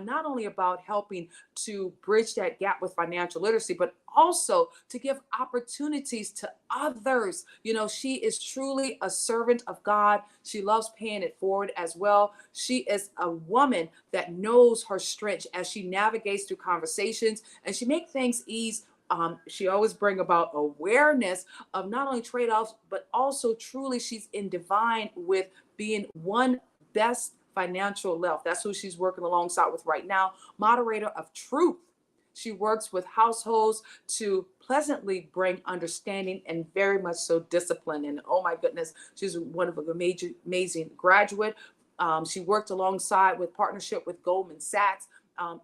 not only about helping to bridge that gap with financial literacy, but also to give opportunities to others. She is truly a servant of God. She loves paying it forward as well. She is a woman that knows her strength as she navigates through conversations and she makes things ease. She always bring about awareness of not only trade-offs, but also truly she's in divine with being one best financial wealth. That's who she's working alongside with right now. Moderator of truth. She works with households to pleasantly bring understanding and very much so discipline. And oh my goodness, she's one of the amazing graduate. She worked alongside with partnership with Goldman Sachs,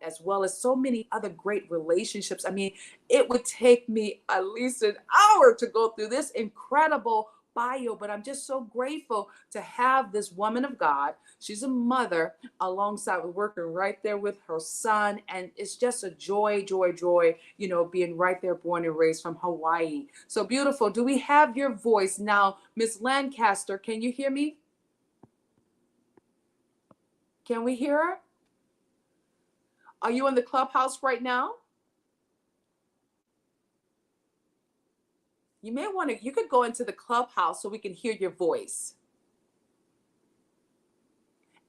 as well as so many other great relationships. I mean, it would take me at least an hour to go through this incredible bio, but I'm just so grateful to have this woman of God. She's a mother alongside with working right there with her son. And it's just a joy, being right there, born and raised from Hawaii. So beautiful. Do we have your voice now? Miss Lancaster, can you hear me? Can we hear her? Are you in the Clubhouse right now? You could go into the Clubhouse so we can hear your voice.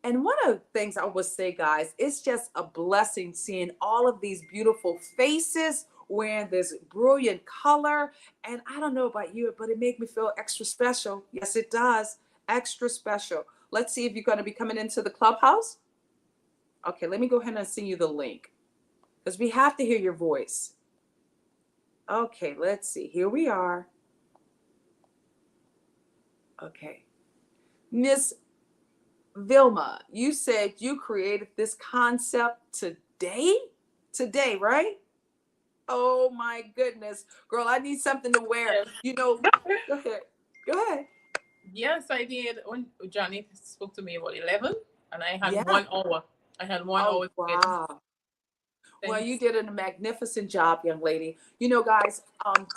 And one of the things I would say, guys, it's just a blessing seeing all of these beautiful faces wearing this brilliant color. And I don't know about you, but it made me feel extra special. Yes, it does. Extra special. Let's see if you're going to be coming into the clubhouse. Okay, let me go ahead and send you the link because we have to hear your voice. Okay, let's see. Here we are. Okay. Miss Vilma, you said you created this concept today? Today, right? Oh my goodness. Girl, I need something to wear. Yes. You know, go ahead. Go ahead. Yes, I did. When Johnny spoke to me about 11, and I had Yeah. 1 hour. I had 1 Oh, hour to get. wow. Well, you Thanks. did a magnificent job, young lady. You know, guys,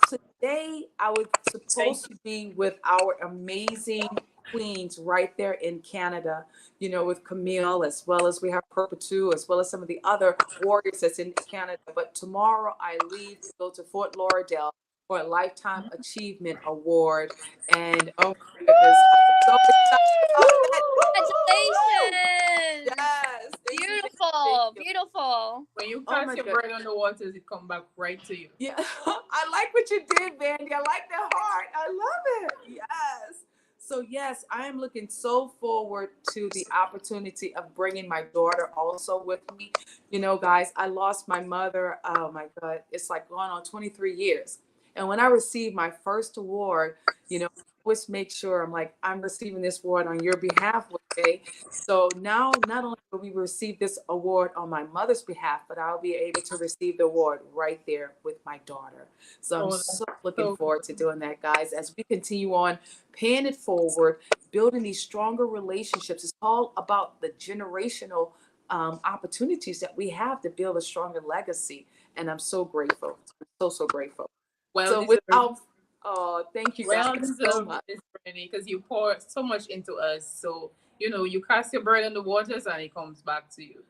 today I was Thank supposed to be with our amazing queens right there in Canada, you know, with Camille, as well as we have Perpetu, as well as some of the other warriors that's in Canada. But tomorrow I leave to go to Fort Lauderdale for a Lifetime Achievement Award. And oh my goodness, I'm so excited about that. Congratulations! Yes, thank you, thank Beautiful, you. beautiful. When you Oh cast my your goodness. bread on the waters, it come back right to you. Yeah, I like what you did, Vandy. I like that heart. I love it. Yes. So, yes, I am looking so forward to the opportunity of bringing my daughter also with me. You know, guys, I lost my mother. Oh my God, it's like going on 23 years. And when I received my first award, you know, I always make sure I'm like, I'm receiving this award on your behalf, okay? So now, not only will we receive this award on my mother's behalf, but I'll be able to receive the award right there with my daughter. So I'm Oh, so that's looking so forward to doing that, guys, as we continue on paying it forward, building these stronger relationships. It's all about the generational opportunities that we have to build a stronger legacy. And I'm so grateful. I'm so, so grateful. well So deserved. without, oh, thank you guys Well so deserved, much. Miss Brandy, because you pour so much into us. So, you cast your bread on the waters and it comes back to you.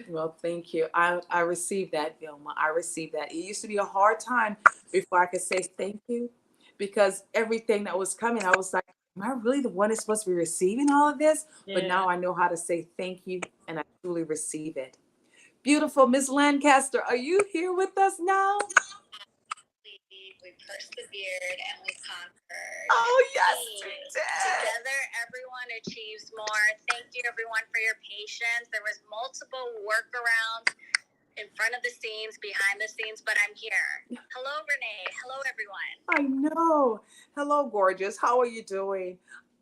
Well, thank you. I received that, Vilma. I received that. It used to be a hard time before I could say thank you because everything that was coming, I was like, am I really the one that's supposed to be receiving all of this? But Yeah. now I know how to say thank you and I truly receive it. Beautiful. Miss Lancaster, are you here with us now? We persevered and we conquered. Oh, yes, We we did. did. Together, everyone achieves more. Thank you, everyone, for your patience. There was multiple workarounds in front of the scenes, behind the scenes, but I'm here. Hello, Renee. Hello, everyone. I know. Hello, gorgeous. How are you doing?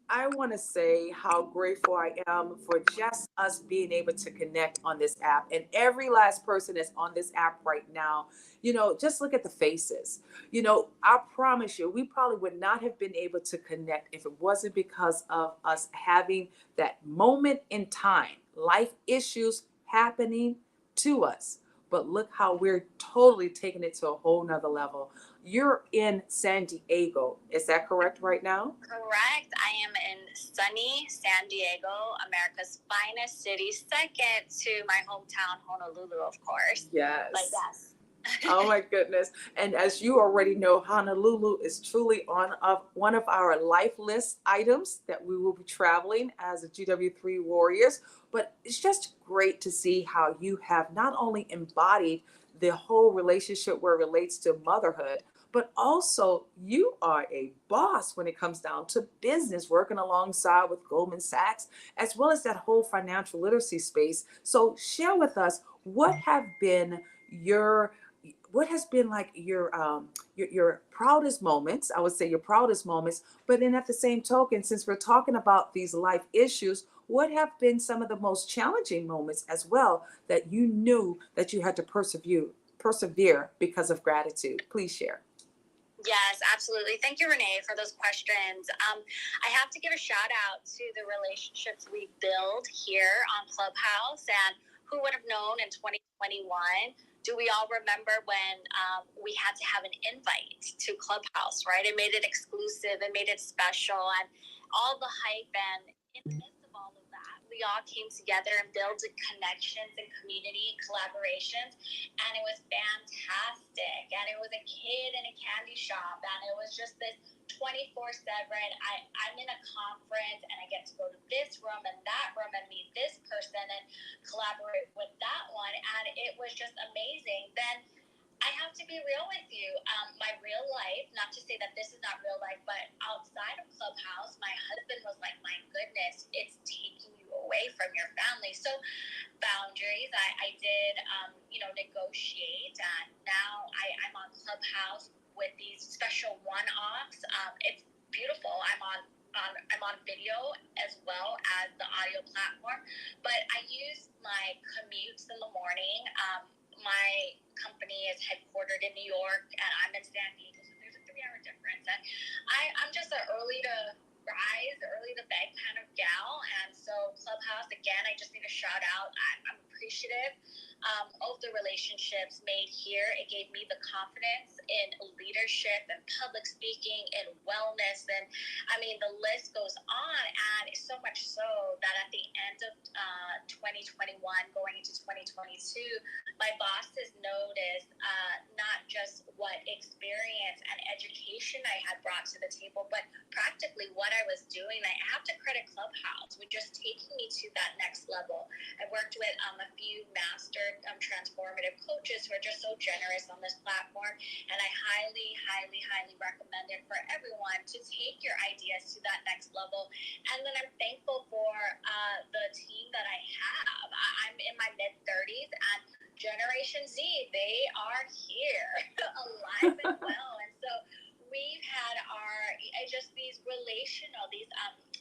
I want to say how grateful I am for just us being able to connect on this app and every last person that's on this app right now. You know, just look at the faces. You know, I promise you, we probably would not have been able to connect if it wasn't because of us having that moment in time, life issues happening to us. But look how we're totally taking it to a whole nother level. You're in San Diego. Is that correct right now? Correct. I am in sunny San Diego, America's finest city, second to my hometown, Honolulu, of course. Yes. But yes. Oh my goodness. And as you already know, Honolulu is truly on of one of our life list items that we will be traveling as a GW3 Warriors. But it's just great to see how you have not only embodied the whole relationship where it relates to motherhood, but also you are a boss when it comes down to business, working alongside with Goldman Sachs, as well as that whole financial literacy space. So share with us your what has been like your proudest moments. I would say your proudest moments, but then at the same token, since we're talking about these life issues, what have been some of the most challenging moments as well that you knew that you had to persevere because of gratitude? Please share. Yes, absolutely. Thank you, Renee, for those questions. I have to give a shout out to the relationships we build here on Clubhouse. And who would have known in 2021? Do we all remember when we had to have an invite to Clubhouse, right? It made it exclusive, it made it special, and all the hype. And in the midst of all of that, we all came together and built connections and community collaborations, and it was fantastic. And it was a kid in a candy shop, and it was just this 24/7. I'm in a conference and I get to go to this room and that room and meet this person and collaborate with that one, and it was just amazing. Then I have to be real with you. My real life, not to say that this is not real life, but outside of Clubhouse, my husband was like, my goodness, it's taking you away from your family. So boundaries, I did, negotiate. And now I'm on Clubhouse with these special one-offs. It's beautiful. I'm on video as well as the audio platform, but I use my commutes in the morning. My company is headquartered in New York, and I'm in San Diego, so there's a 3-hour difference. And I'm just an early to rise, early to bed kind of gal. And so Clubhouse, again, I just need to shout out. I'm appreciative of the relationships made here. It gave me the confidence in leadership and public speaking and wellness. And I mean, the list goes on, and so much so that at the end of 2021, going into 2022, my bosses noticed not just what experience and education I had brought to the table, but practically what I was doing. I have to credit Clubhouse with just taking me to that next level. I worked with a few master transformative coaches who are just so generous on this platform, and I highly, highly, highly recommend it for everyone to take your ideas to that next level. And then I'm thankful for the team that I have. I'm in my mid-30s, and Generation Z, they are here, alive and well. And so we've had these relational,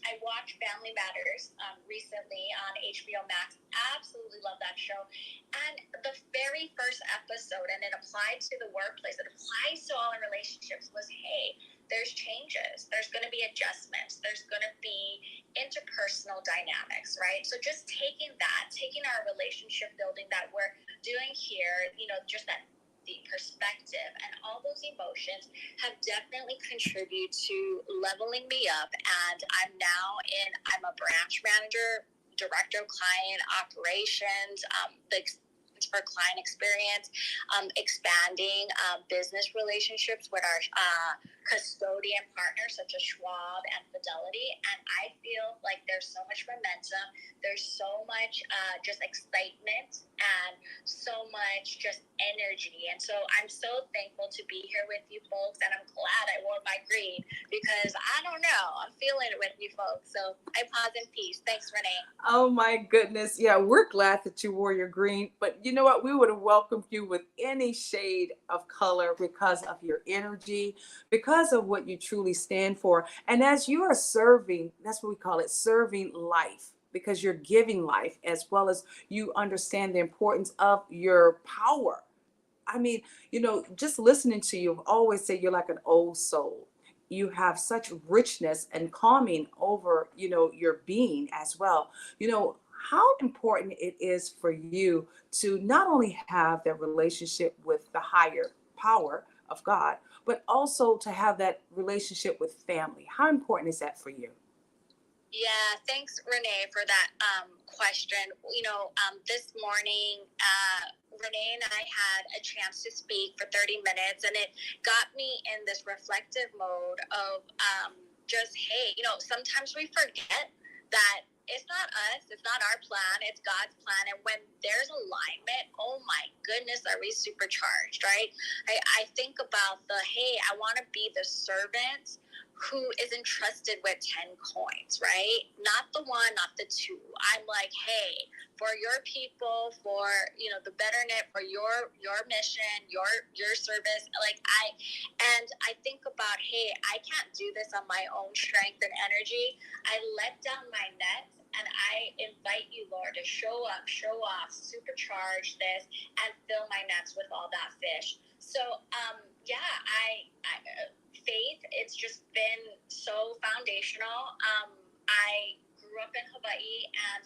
I watched Family Matters recently on HBO Max. Absolutely love that show. And the very first episode, and it applied to the workplace, it applies to all our relationships, was, hey, there's changes. There's going to be adjustments. There's going to be interpersonal dynamics, right? So just taking our relationship building that we're doing here, just that the perspective and all those emotions have definitely contributed to leveling me up. And I'm a branch manager, director of client operations, for client experience, expanding business relationships with our custodian partners such as Schwab and Fidelity. And I feel like there's so much momentum. There's so much just excitement and so much just energy. And so I'm so thankful to be here with you folks. And I'm glad I wore my green because I don't know, I'm feeling it with you folks. So I pause in peace. Thanks, Renee. Oh my goodness. Yeah, we're glad that you wore your green, but you know what? We would have welcomed you with any shade of color because of your energy, because of what you truly stand for. And as you are serving, that's what we call it, serving life, because you're giving life as well as you understand the importance of your power. I mean, just listening to you, I've always say you're like an old soul. You have such richness and calming over, your being as well. How important it is for you to not only have that relationship with the higher power of God, but also to have that relationship with family. How important is that for you? Yeah, thanks, Renee, for that question. This morning, Renee and I had a chance to speak for 30 minutes, and it got me in this reflective mode of just, hey, sometimes we forget that it's not us, it's not our plan, it's God's plan. And when there's alignment, oh my goodness, are we supercharged, right? I think about hey, I want to be the servant who is entrusted with 10 coins, right? Not the one, not the two. I'm like, hey, for your people, for, the betterment, for your mission, your service. I think about, hey, I can't do this on my own strength and energy. I let down my nets, and I invite you, Lord, to show up, show off, supercharge this, and fill my nets with all that fish. So, faith, it's just been so foundational. I grew up in Hawaii, and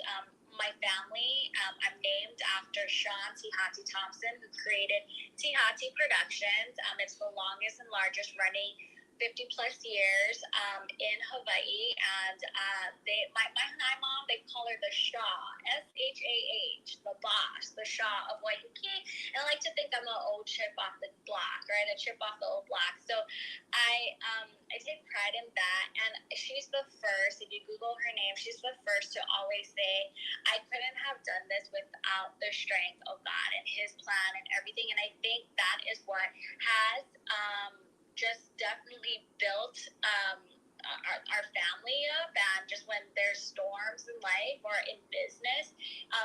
my family, I'm named after Sean Tihati Thompson, who created Tihati Productions. It's the longest and largest running 50 plus years in Hawaii, and my mom, they call her the Shah, S-H-A-H, the boss, the Shah of Waikiki. And I like to think I'm an old chip off the block, right? A chip off the old block. So I take pride in that. And she's the first, if you Google her name, she's the first to always say, I couldn't have done this without about the strength of God and his plan and everything. And I think that is what has just definitely built our family up. And just when there's storms in life or in business,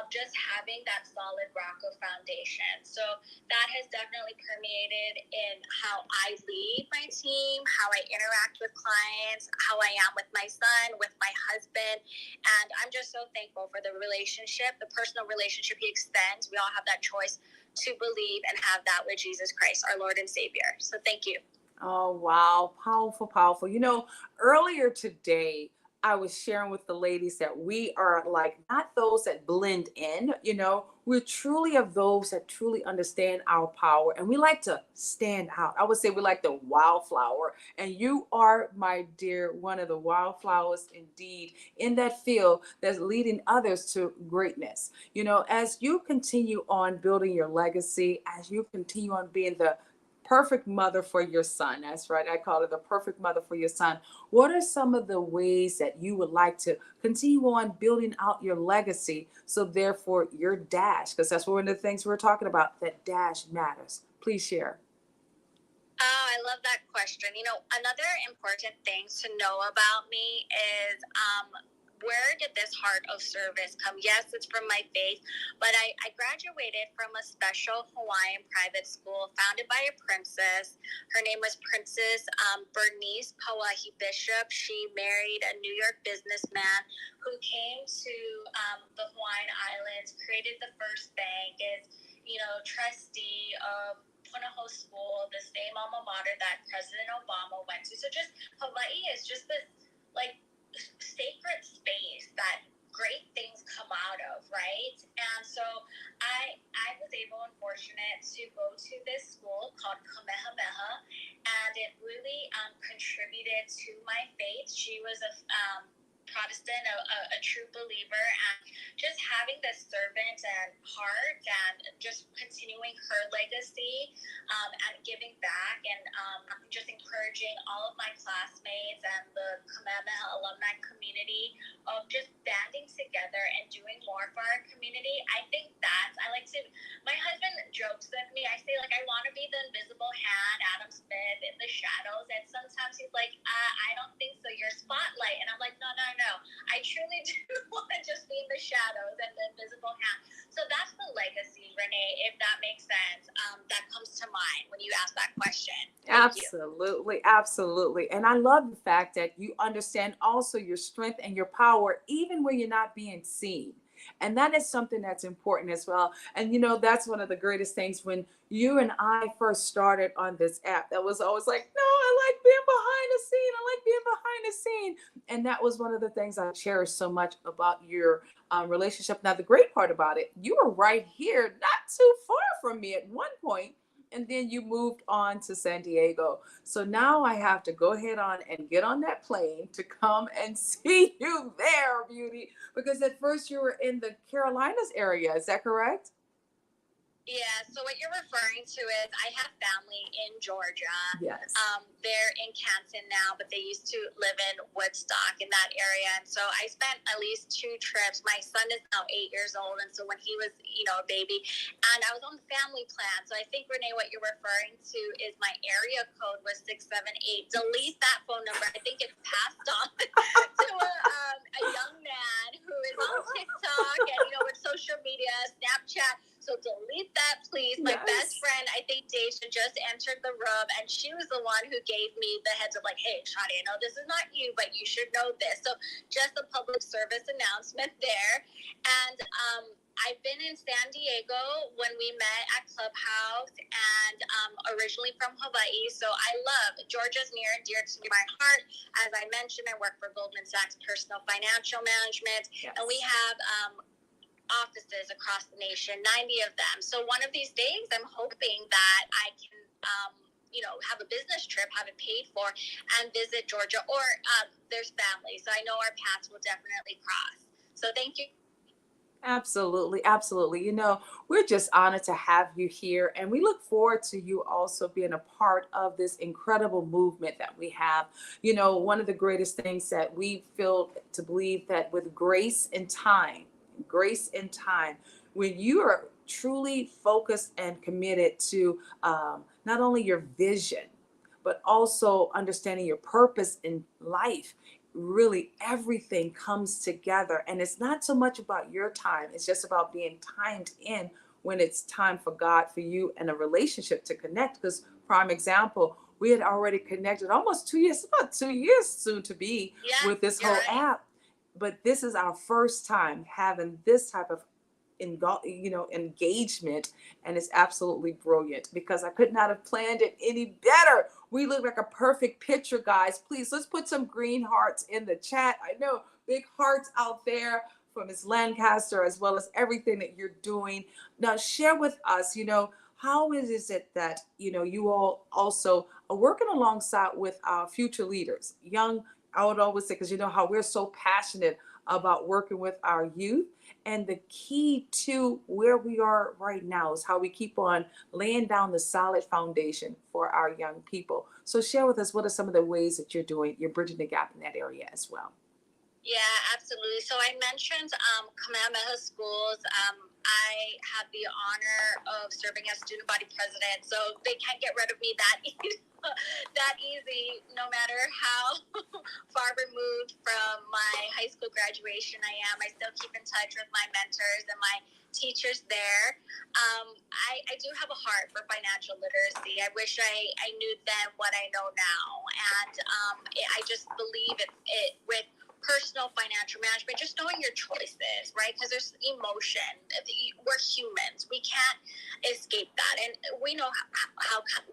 just having that solid rock of foundation. So that has definitely permeated in how I lead my team, how I interact with clients, how I am with my son, with my husband. And I'm just so thankful for the relationship, the personal relationship he extends. We all have that choice to believe and have that with Jesus Christ, our Lord and Savior. So thank you. Oh, wow. Powerful, powerful. Earlier today, I was sharing with the ladies that we are like not those that blend in, we're truly of those that truly understand our power and we like to stand out. I would say we like the wildflower. And you are, my dear, one of the wildflowers indeed in that field that's leading others to greatness. As you continue on building your legacy, as you continue on being the perfect mother for your son. That's right. I call it the perfect mother for your son. What are some of the ways that you would like to continue on building out your legacy? So therefore your dash, because that's one of the things we're talking about, that dash matters. Please share. Oh, I love that question. Another important thing to know about me is where did this heart of service come? Yes, it's from my faith, but I graduated from a special Hawaiian private school founded by a princess. Her name was Princess Bernice Pauahi Bishop. She married a New York businessman who came to the Hawaiian Islands, created the first bank, is, trustee of Punahou School, the same alma mater that President Obama went to. So just Hawaii is just this sacred space that great things come out of, right? And so I was able and fortunate to go to this school called Kamehameha, and it really contributed to my faith. She was a Protestant, a true believer, and just having this servant and heart and just continuing her legacy and giving back and just encouraging all of my classmates and the Kamehameha alumni community of just banding together and doing more for our community. I think my husband jokes with me. I say, I want to be the invisible hand, Adam Smith, in the shadows. And sometimes he's like, I don't think so. You're spotlight. And I'm like, no. I truly do want to just be in the shadows and the invisible hand. So that's the legacy, Renee, if that makes sense, that comes to mind when you ask that question. Absolutely. Absolutely. And I love the fact that you understand also your strength and your power, even when you're not being seen. And that is something that's important as well. And that's one of the greatest things when you and I first started on this app. That was always like, no, I like being behind the scene. I like being behind the scene. And that was one of the things I cherish so much about your relationship. Now, the great part about it, you were right here, not too far from me at one point. And then you moved on to San Diego. So now I have to go ahead on and get on that plane to come and see you there, beauty. Because at first you were in the Carolinas area. Is that correct? Yeah, so what you're referring to is I have family in Georgia. Yes. They're in Canton now, but they used to live in Woodstock in that area. And so I spent at least 2 trips. My son is now 8 years old. And so when he was, a baby, and I was on the family plan. So I think, Renee, what you're referring to is my area code was 678. Delete that phone number. I think it's passed on to a young man who is on TikTok and, with social media, Snapchat. So delete that, please. My best friend, I think Deja, just entered the room, and she was the one who gave me the heads up, like, hey, Shadi, I know this is not you, but you should know this. So just a public service announcement there. And I've been in San Diego when we met at Clubhouse, and originally from Hawaii. So I love Georgia's near and dear to my heart. As I mentioned, I work for Goldman Sachs Personal Financial Management, and we have offices across the nation, 90 of them. So one of these days, I'm hoping that I can, have a business trip, have it paid for, and visit Georgia, or there's family. So I know our paths will definitely cross. So thank you. Absolutely. Absolutely. We're just honored to have you here, and we look forward to you also being a part of this incredible movement that we have. One of the greatest things that we feel to believe that with grace and time, when you are truly focused and committed to not only your vision, but also understanding your purpose in life, really everything comes together. And it's not so much about your time, it's just about being timed in when it's time for God, for you, and a relationship to connect. Because, prime example, we had already connected almost 2 years, about 2 years soon to be, with this whole app. But this is our first time having this type of engagement, and it's absolutely brilliant because I could not have planned it any better. We look like a perfect picture, guys. Please, let's put some green hearts in the chat. I know big hearts out there for Ms. Lancaster, as well as everything that you're doing. Now, share with us, how is it that, you all also are working alongside with our future leaders, young, I would always say, because you know how we're so passionate about working with our youth. And the key to where we are right now is how we keep on laying down the solid foundation for our young people. So share with us, what are some of the ways that you're bridging the gap in that area as well? Yeah, absolutely. So I mentioned Kamehameha Schools. I have the honor of serving as student body president, so they can't get rid of me that easy, no matter how far removed from my high school graduation I am. I still keep in touch with my mentors and my teachers there. I do have a heart for financial literacy. I wish I knew then what I know now, and I just believe it with personal financial management, just knowing your choices, right? Because there's emotion. We're humans. We can't escape that. And we know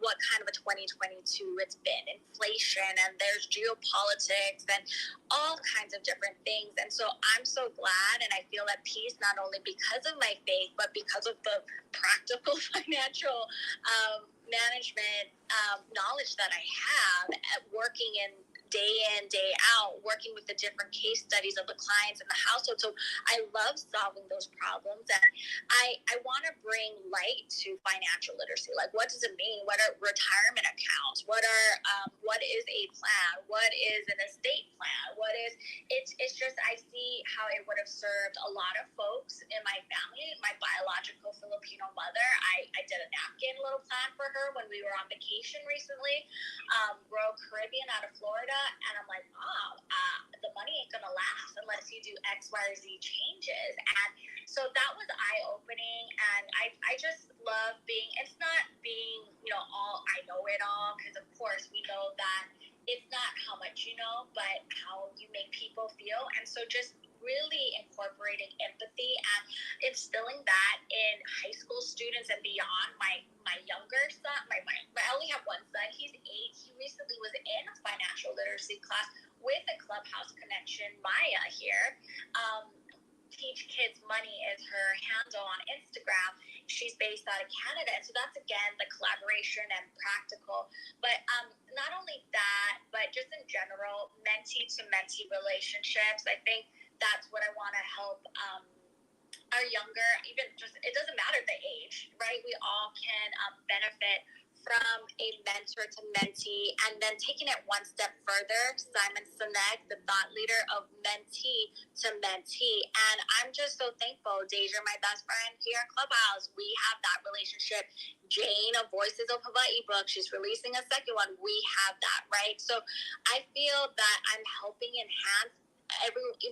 what kind of a 2022 it's been. Inflation, and there's geopolitics and all kinds of different things. And so I'm so glad, and I feel at peace, not only because of my faith, but because of the practical financial management knowledge that I have at working in day out, working with the different case studies of the clients in the household. So I love solving those problems, and I want to bring light to financial literacy. Like, what does it mean? What are retirement accounts? What is a plan? What is an estate plan? It's just, I see how it would have served a lot of folks in my family. My biological Filipino mother, I did a napkin little plan for her when we were on vacation recently, Royal Caribbean out of Florida. And I'm like, the money ain't gonna last unless you do X, Y, or Z changes. And so that was eye-opening, and I just love it's not being, all, I know it all, because of course we know that it's not how much you know, but how you make people feel. And so just really incorporating empathy and instilling that in high school students and beyond. My younger son, I only have one son, he's 8. He recently was in a financial literacy class with a Clubhouse connection, Maya here. Teach Kids Money is her handle on Instagram. She's based out of Canada. And so that's, again, the collaboration and practical. But not only that, but just in general, mentee-to-mentee relationships. I think that's what I want to help our younger, even just, it doesn't matter the age, right? We all can benefit from a mentor to mentee, and then taking it one step further, Simon Sinek, the thought leader, of mentee to mentee. And I'm just so thankful. Deja, my best friend here in Clubhouse, we have that relationship. Jane of Voices of Hawaii book, she's releasing a second one. We have that, right? So I feel that I'm helping enhance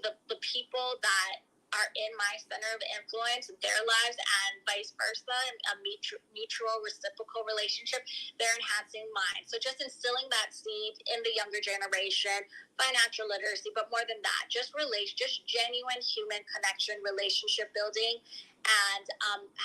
the people that are in my center of influence, their lives, and vice versa, a mutual reciprocal relationship. They're enhancing mine. So just instilling that seed in the younger generation, financial literacy, but more than that, just genuine human connection, relationship building, and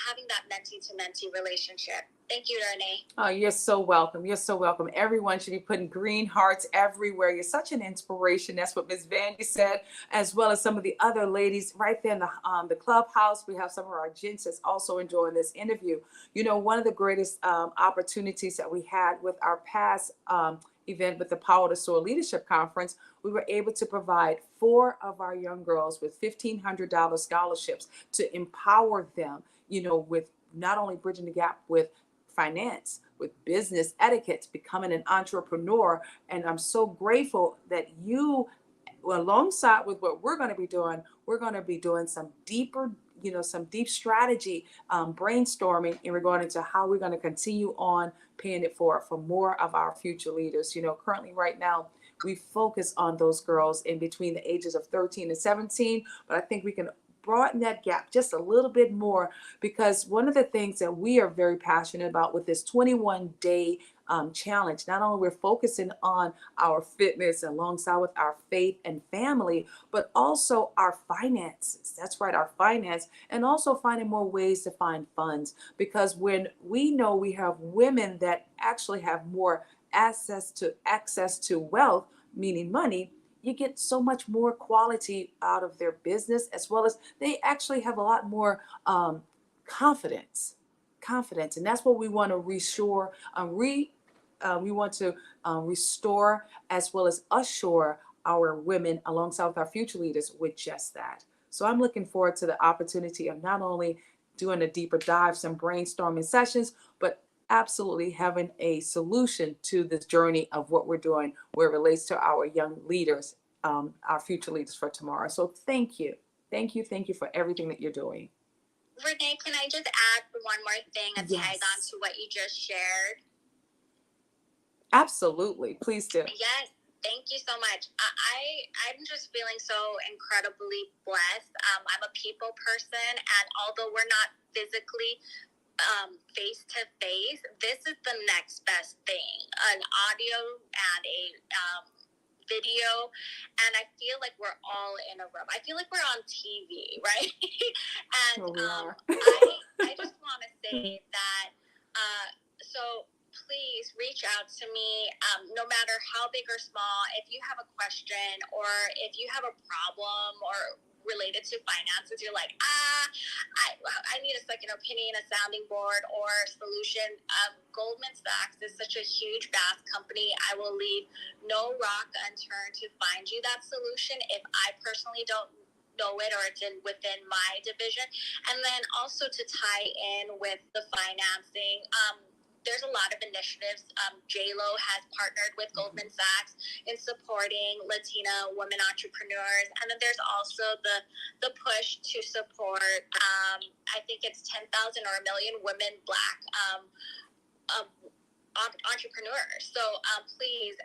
having that mentee-to-mentee relationship. Thank you, Renee. Oh, you're so welcome. You're so welcome. Everyone should be putting green hearts everywhere. You're such an inspiration. That's what Ms. Vandy said, as well as some of the other ladies right there in the clubhouse. We have some of our gents that's also enjoying this interview. One of the greatest opportunities that we had with our past event with the Power to Soar Leadership Conference, we were able to provide 4 of our young girls with $1,500 scholarships to empower them, with not only bridging the gap with finance, with business etiquette, becoming an entrepreneur. And I'm so grateful that you, alongside with what we're going to be doing some deeper some deep strategy brainstorming in regard to how we're going to continue on paying it forward for more of our future leaders. Currently right now, we focus on those girls in between the ages of 13 and 17, but I think we can broaden that gap just a little bit more, because one of the things that we are very passionate about with this 21-day challenge, not only we're focusing on our fitness alongside with our faith and family, but also our finances. That's right, our finance, and also finding more ways to find funds, because when we know we have women that actually have more access to wealth, meaning money, you get so much more quality out of their business, as well as they actually have a lot more confidence, and that's what we want to restore. We want to restore as well as assure our women alongside with our future leaders with just that. So I'm looking forward to the opportunity of not only doing a deeper dive, some brainstorming sessions, but absolutely having a solution to this journey of what we're doing where it relates to our young leaders, our future leaders for tomorrow. So thank you for everything that you're doing. Renee, can I just add one more thing and tag on to what you just shared? Absolutely, please do. Yes, thank you so much. I'm just feeling so incredibly blessed. I'm a people person, and although we're not physically face to face, this is the next best thing, an audio and a video, and I feel like we're all in a room. I feel like we're on TV, right? And I just want to say that so please reach out to me, no matter how big or small. If you have a question or if you have a problem or related to finances, you're like, I need a second opinion, a sounding board, or solution. Goldman Sachs is such a huge, vast company. I will leave no rock unturned to find you that solution if I personally don't know it or it's within my division. And then also to tie in with the financing, there's a lot of initiatives. JLo has partnered with Goldman Sachs in supporting Latina women entrepreneurs. And then there's also the push to support, I think it's 10,000 or a million women, Black entrepreneurs. So please,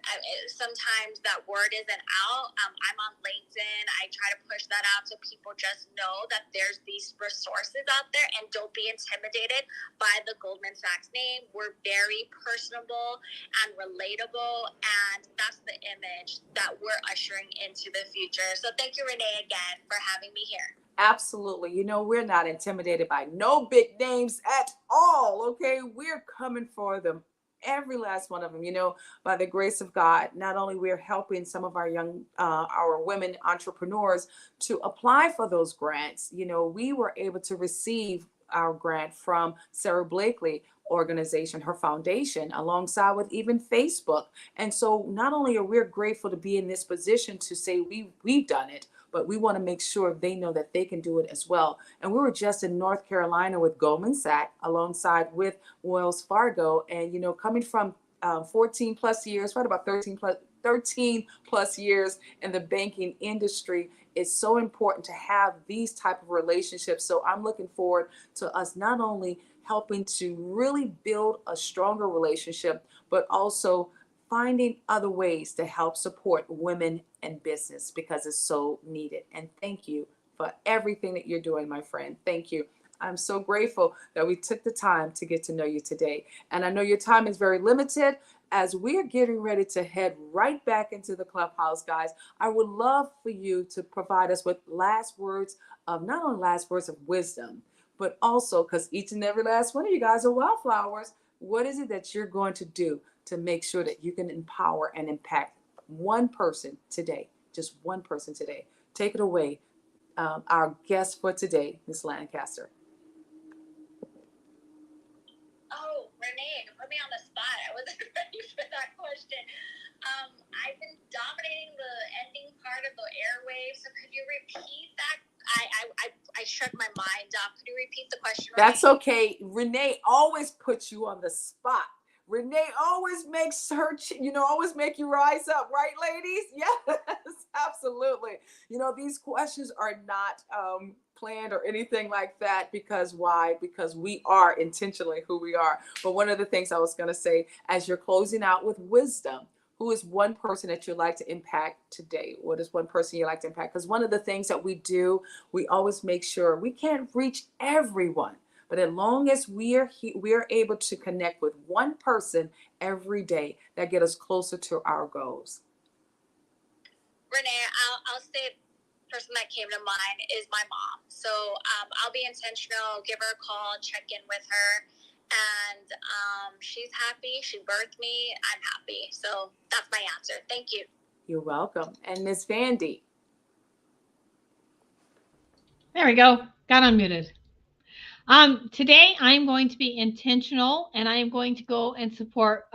sometimes that word isn't out. I'm on LinkedIn. I try to push that out so people just know that there's these resources out there, and don't be intimidated by the Goldman Sachs name. We're very personable and relatable, and that's the image that we're ushering into the future. So thank you, Renee, again for having me here. Absolutely. We're not intimidated by no big names at all. Okay. We're coming for them. Every last one of them, by the grace of God. Not only we're helping some of our young, our women entrepreneurs to apply for those grants. We were able to receive our grant from Sarah Blakely organization, her foundation, alongside with even Facebook. And so not only are we grateful to be in this position to say we've done it, but we want to make sure they know that they can do it as well. And we were just in North Carolina with Goldman Sachs alongside with Wells Fargo, and coming from 14 plus years, right about 13 plus years in the banking industry, it's so important to have these type of relationships. So I'm looking forward to us not only helping to really build a stronger relationship, but also finding other ways to help support women in business, because it's so needed. And thank you for everything that you're doing, my friend. Thank you. I'm so grateful that we took the time to get to know you today. And I know your time is very limited as we're getting ready to head right back into the clubhouse, guys. I would love for you to provide us with last words of, not only last words of wisdom, but also, because each and every last one of you guys are wildflowers, what is it that you're going to do to make sure that you can empower and impact one person today, just one person today? Take it away, our guest for today, Ms. Lancaster. Oh, Renee, you put me on the spot. I wasn't ready for that question. I've been dominating the ending part of the airwaves, so could you repeat that? I shut my mind off. Could you repeat the question? That's okay. Renee always puts you on the spot. Renee always makes her, always make you rise up, right, ladies? Yes. Absolutely. You know, these questions are not planned or anything like that, because why? Because we are intentionally who we are. But one of the things I was going to say, as you're closing out with wisdom, who is one person that you'd like to impact today? What is one person you'd like to impact? Because one of the things that we do, we always make sure we can't reach everyone. But as long as we are able to connect with one person every day, that get us closer to our goals. Renee, I'll say the person that came to mind is my mom. So I'll be intentional, give her a call, check in with her. And she's happy. She birthed me. I'm happy. So that's my answer. Thank you. You're welcome. And Miss Vandy. There we go. Got unmuted. Today I'm going to be intentional, and I am going to go and support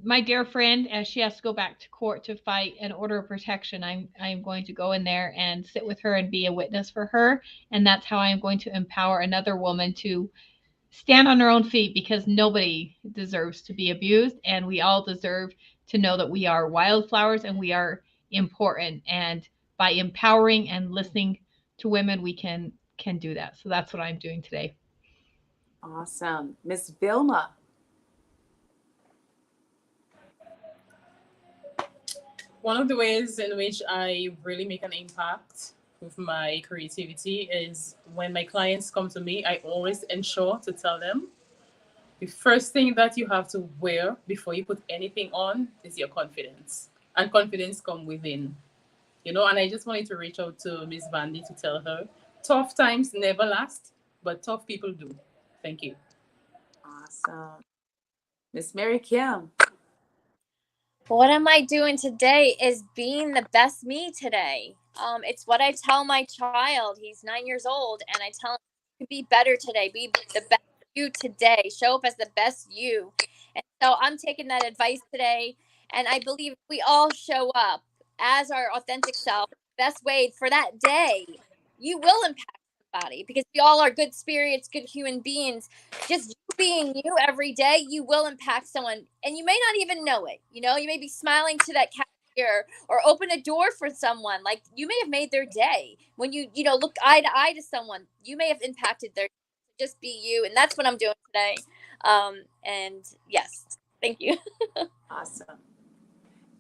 my dear friend as she has to go back to court to fight an order of protection. I'm going to go in there and sit with her and be a witness for her, and that's how I'm going to empower another woman to stand on her own feet, because nobody deserves to be abused, and we all deserve to know that we are wildflowers and we are important. And by empowering and listening to women, we can do that. So that's what I'm doing today. Awesome. Miss Vilma. One of the ways in which I really make an impact with my creativity is when my clients come to me, I always ensure to tell them the first thing that you have to wear before you put anything on is your confidence. And confidence comes within. You know, and I just wanted to reach out to Miss Vandy to tell her tough times never last, but tough people do. Thank you. Awesome. Miss Mary Kim. What am I doing today is being the best me today. It's what I tell my child. He's 9 years old, and I tell him to be better today. Be the best you today. Show up as the best you. And so I'm taking that advice today, and I believe if we all show up as our authentic self, best way for that day, you will impact somebody, because we all are good spirits, good human beings. Just you being you every day, you will impact someone, and you may not even know it. You know, you may be smiling to that cashier or open a door for someone. Like, you may have made their day when you look eye to eye to someone. You may have impacted their. Just be you, and that's what I'm doing today. And yes, thank you. Awesome.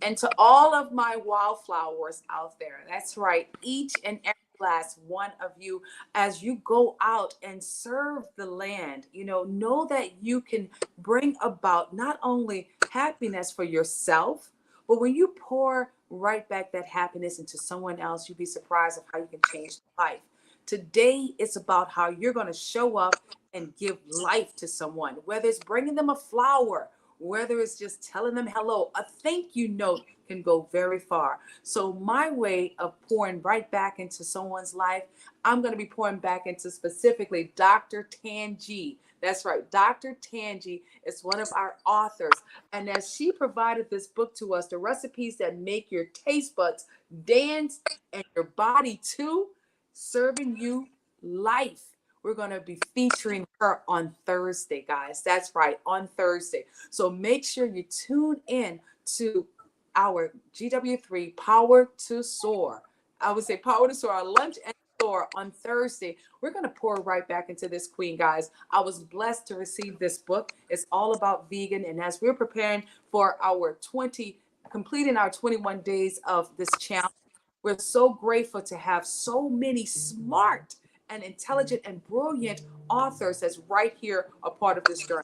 And to all of my wildflowers out there, that's right, each and every last one of you, as you go out and serve the land, know that you can bring about not only happiness for yourself, but when you pour right back that happiness into someone else, you'd be surprised of how you can change life. Today, it's about how you're going to show up and give life to someone, whether it's bringing them a flower, whether it's just telling them hello. A thank you note can go very far. So my way of pouring right back into someone's life, I'm going to be pouring back into specifically Dr. Tangi. That's right. Dr. Tangi is one of our authors. And as she provided this book to us, The Recipes That Make Your Taste Buds Dance and Your Body Too, serving you life. We're going to be featuring her on Thursday, guys. That's right, on Thursday. So make sure you tune in to our GW3 Power to Soar. I would say Power to Soar, our Lunch and Soar on Thursday. We're going to pour right back into this queen, guys. I was blessed to receive this book. It's all about vegan. And as we're preparing for completing our 21 days of this challenge, we're so grateful to have so many smart and intelligent and brilliant authors that's right here a part of this journey.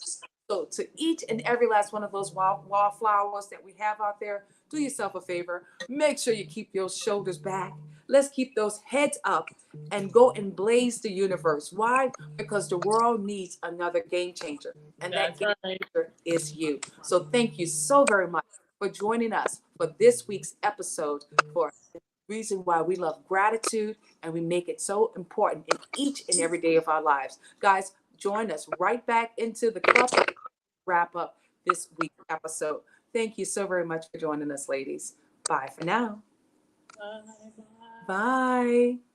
So to each and every last one of those wildflowers that we have out there, do yourself a favor. Make sure you keep your shoulders back. Let's keep those heads up and go and blaze the universe. Why? Because the world needs another game changer. And that game changer is you. So thank you so very much for joining us for this week's episode for reason why we love gratitude and we make it so important in each and every day of our lives. Guys, join us right back into the club to wrap up this week's episode. Thank you so very much for joining us, ladies. Bye for now. Bye. Bye.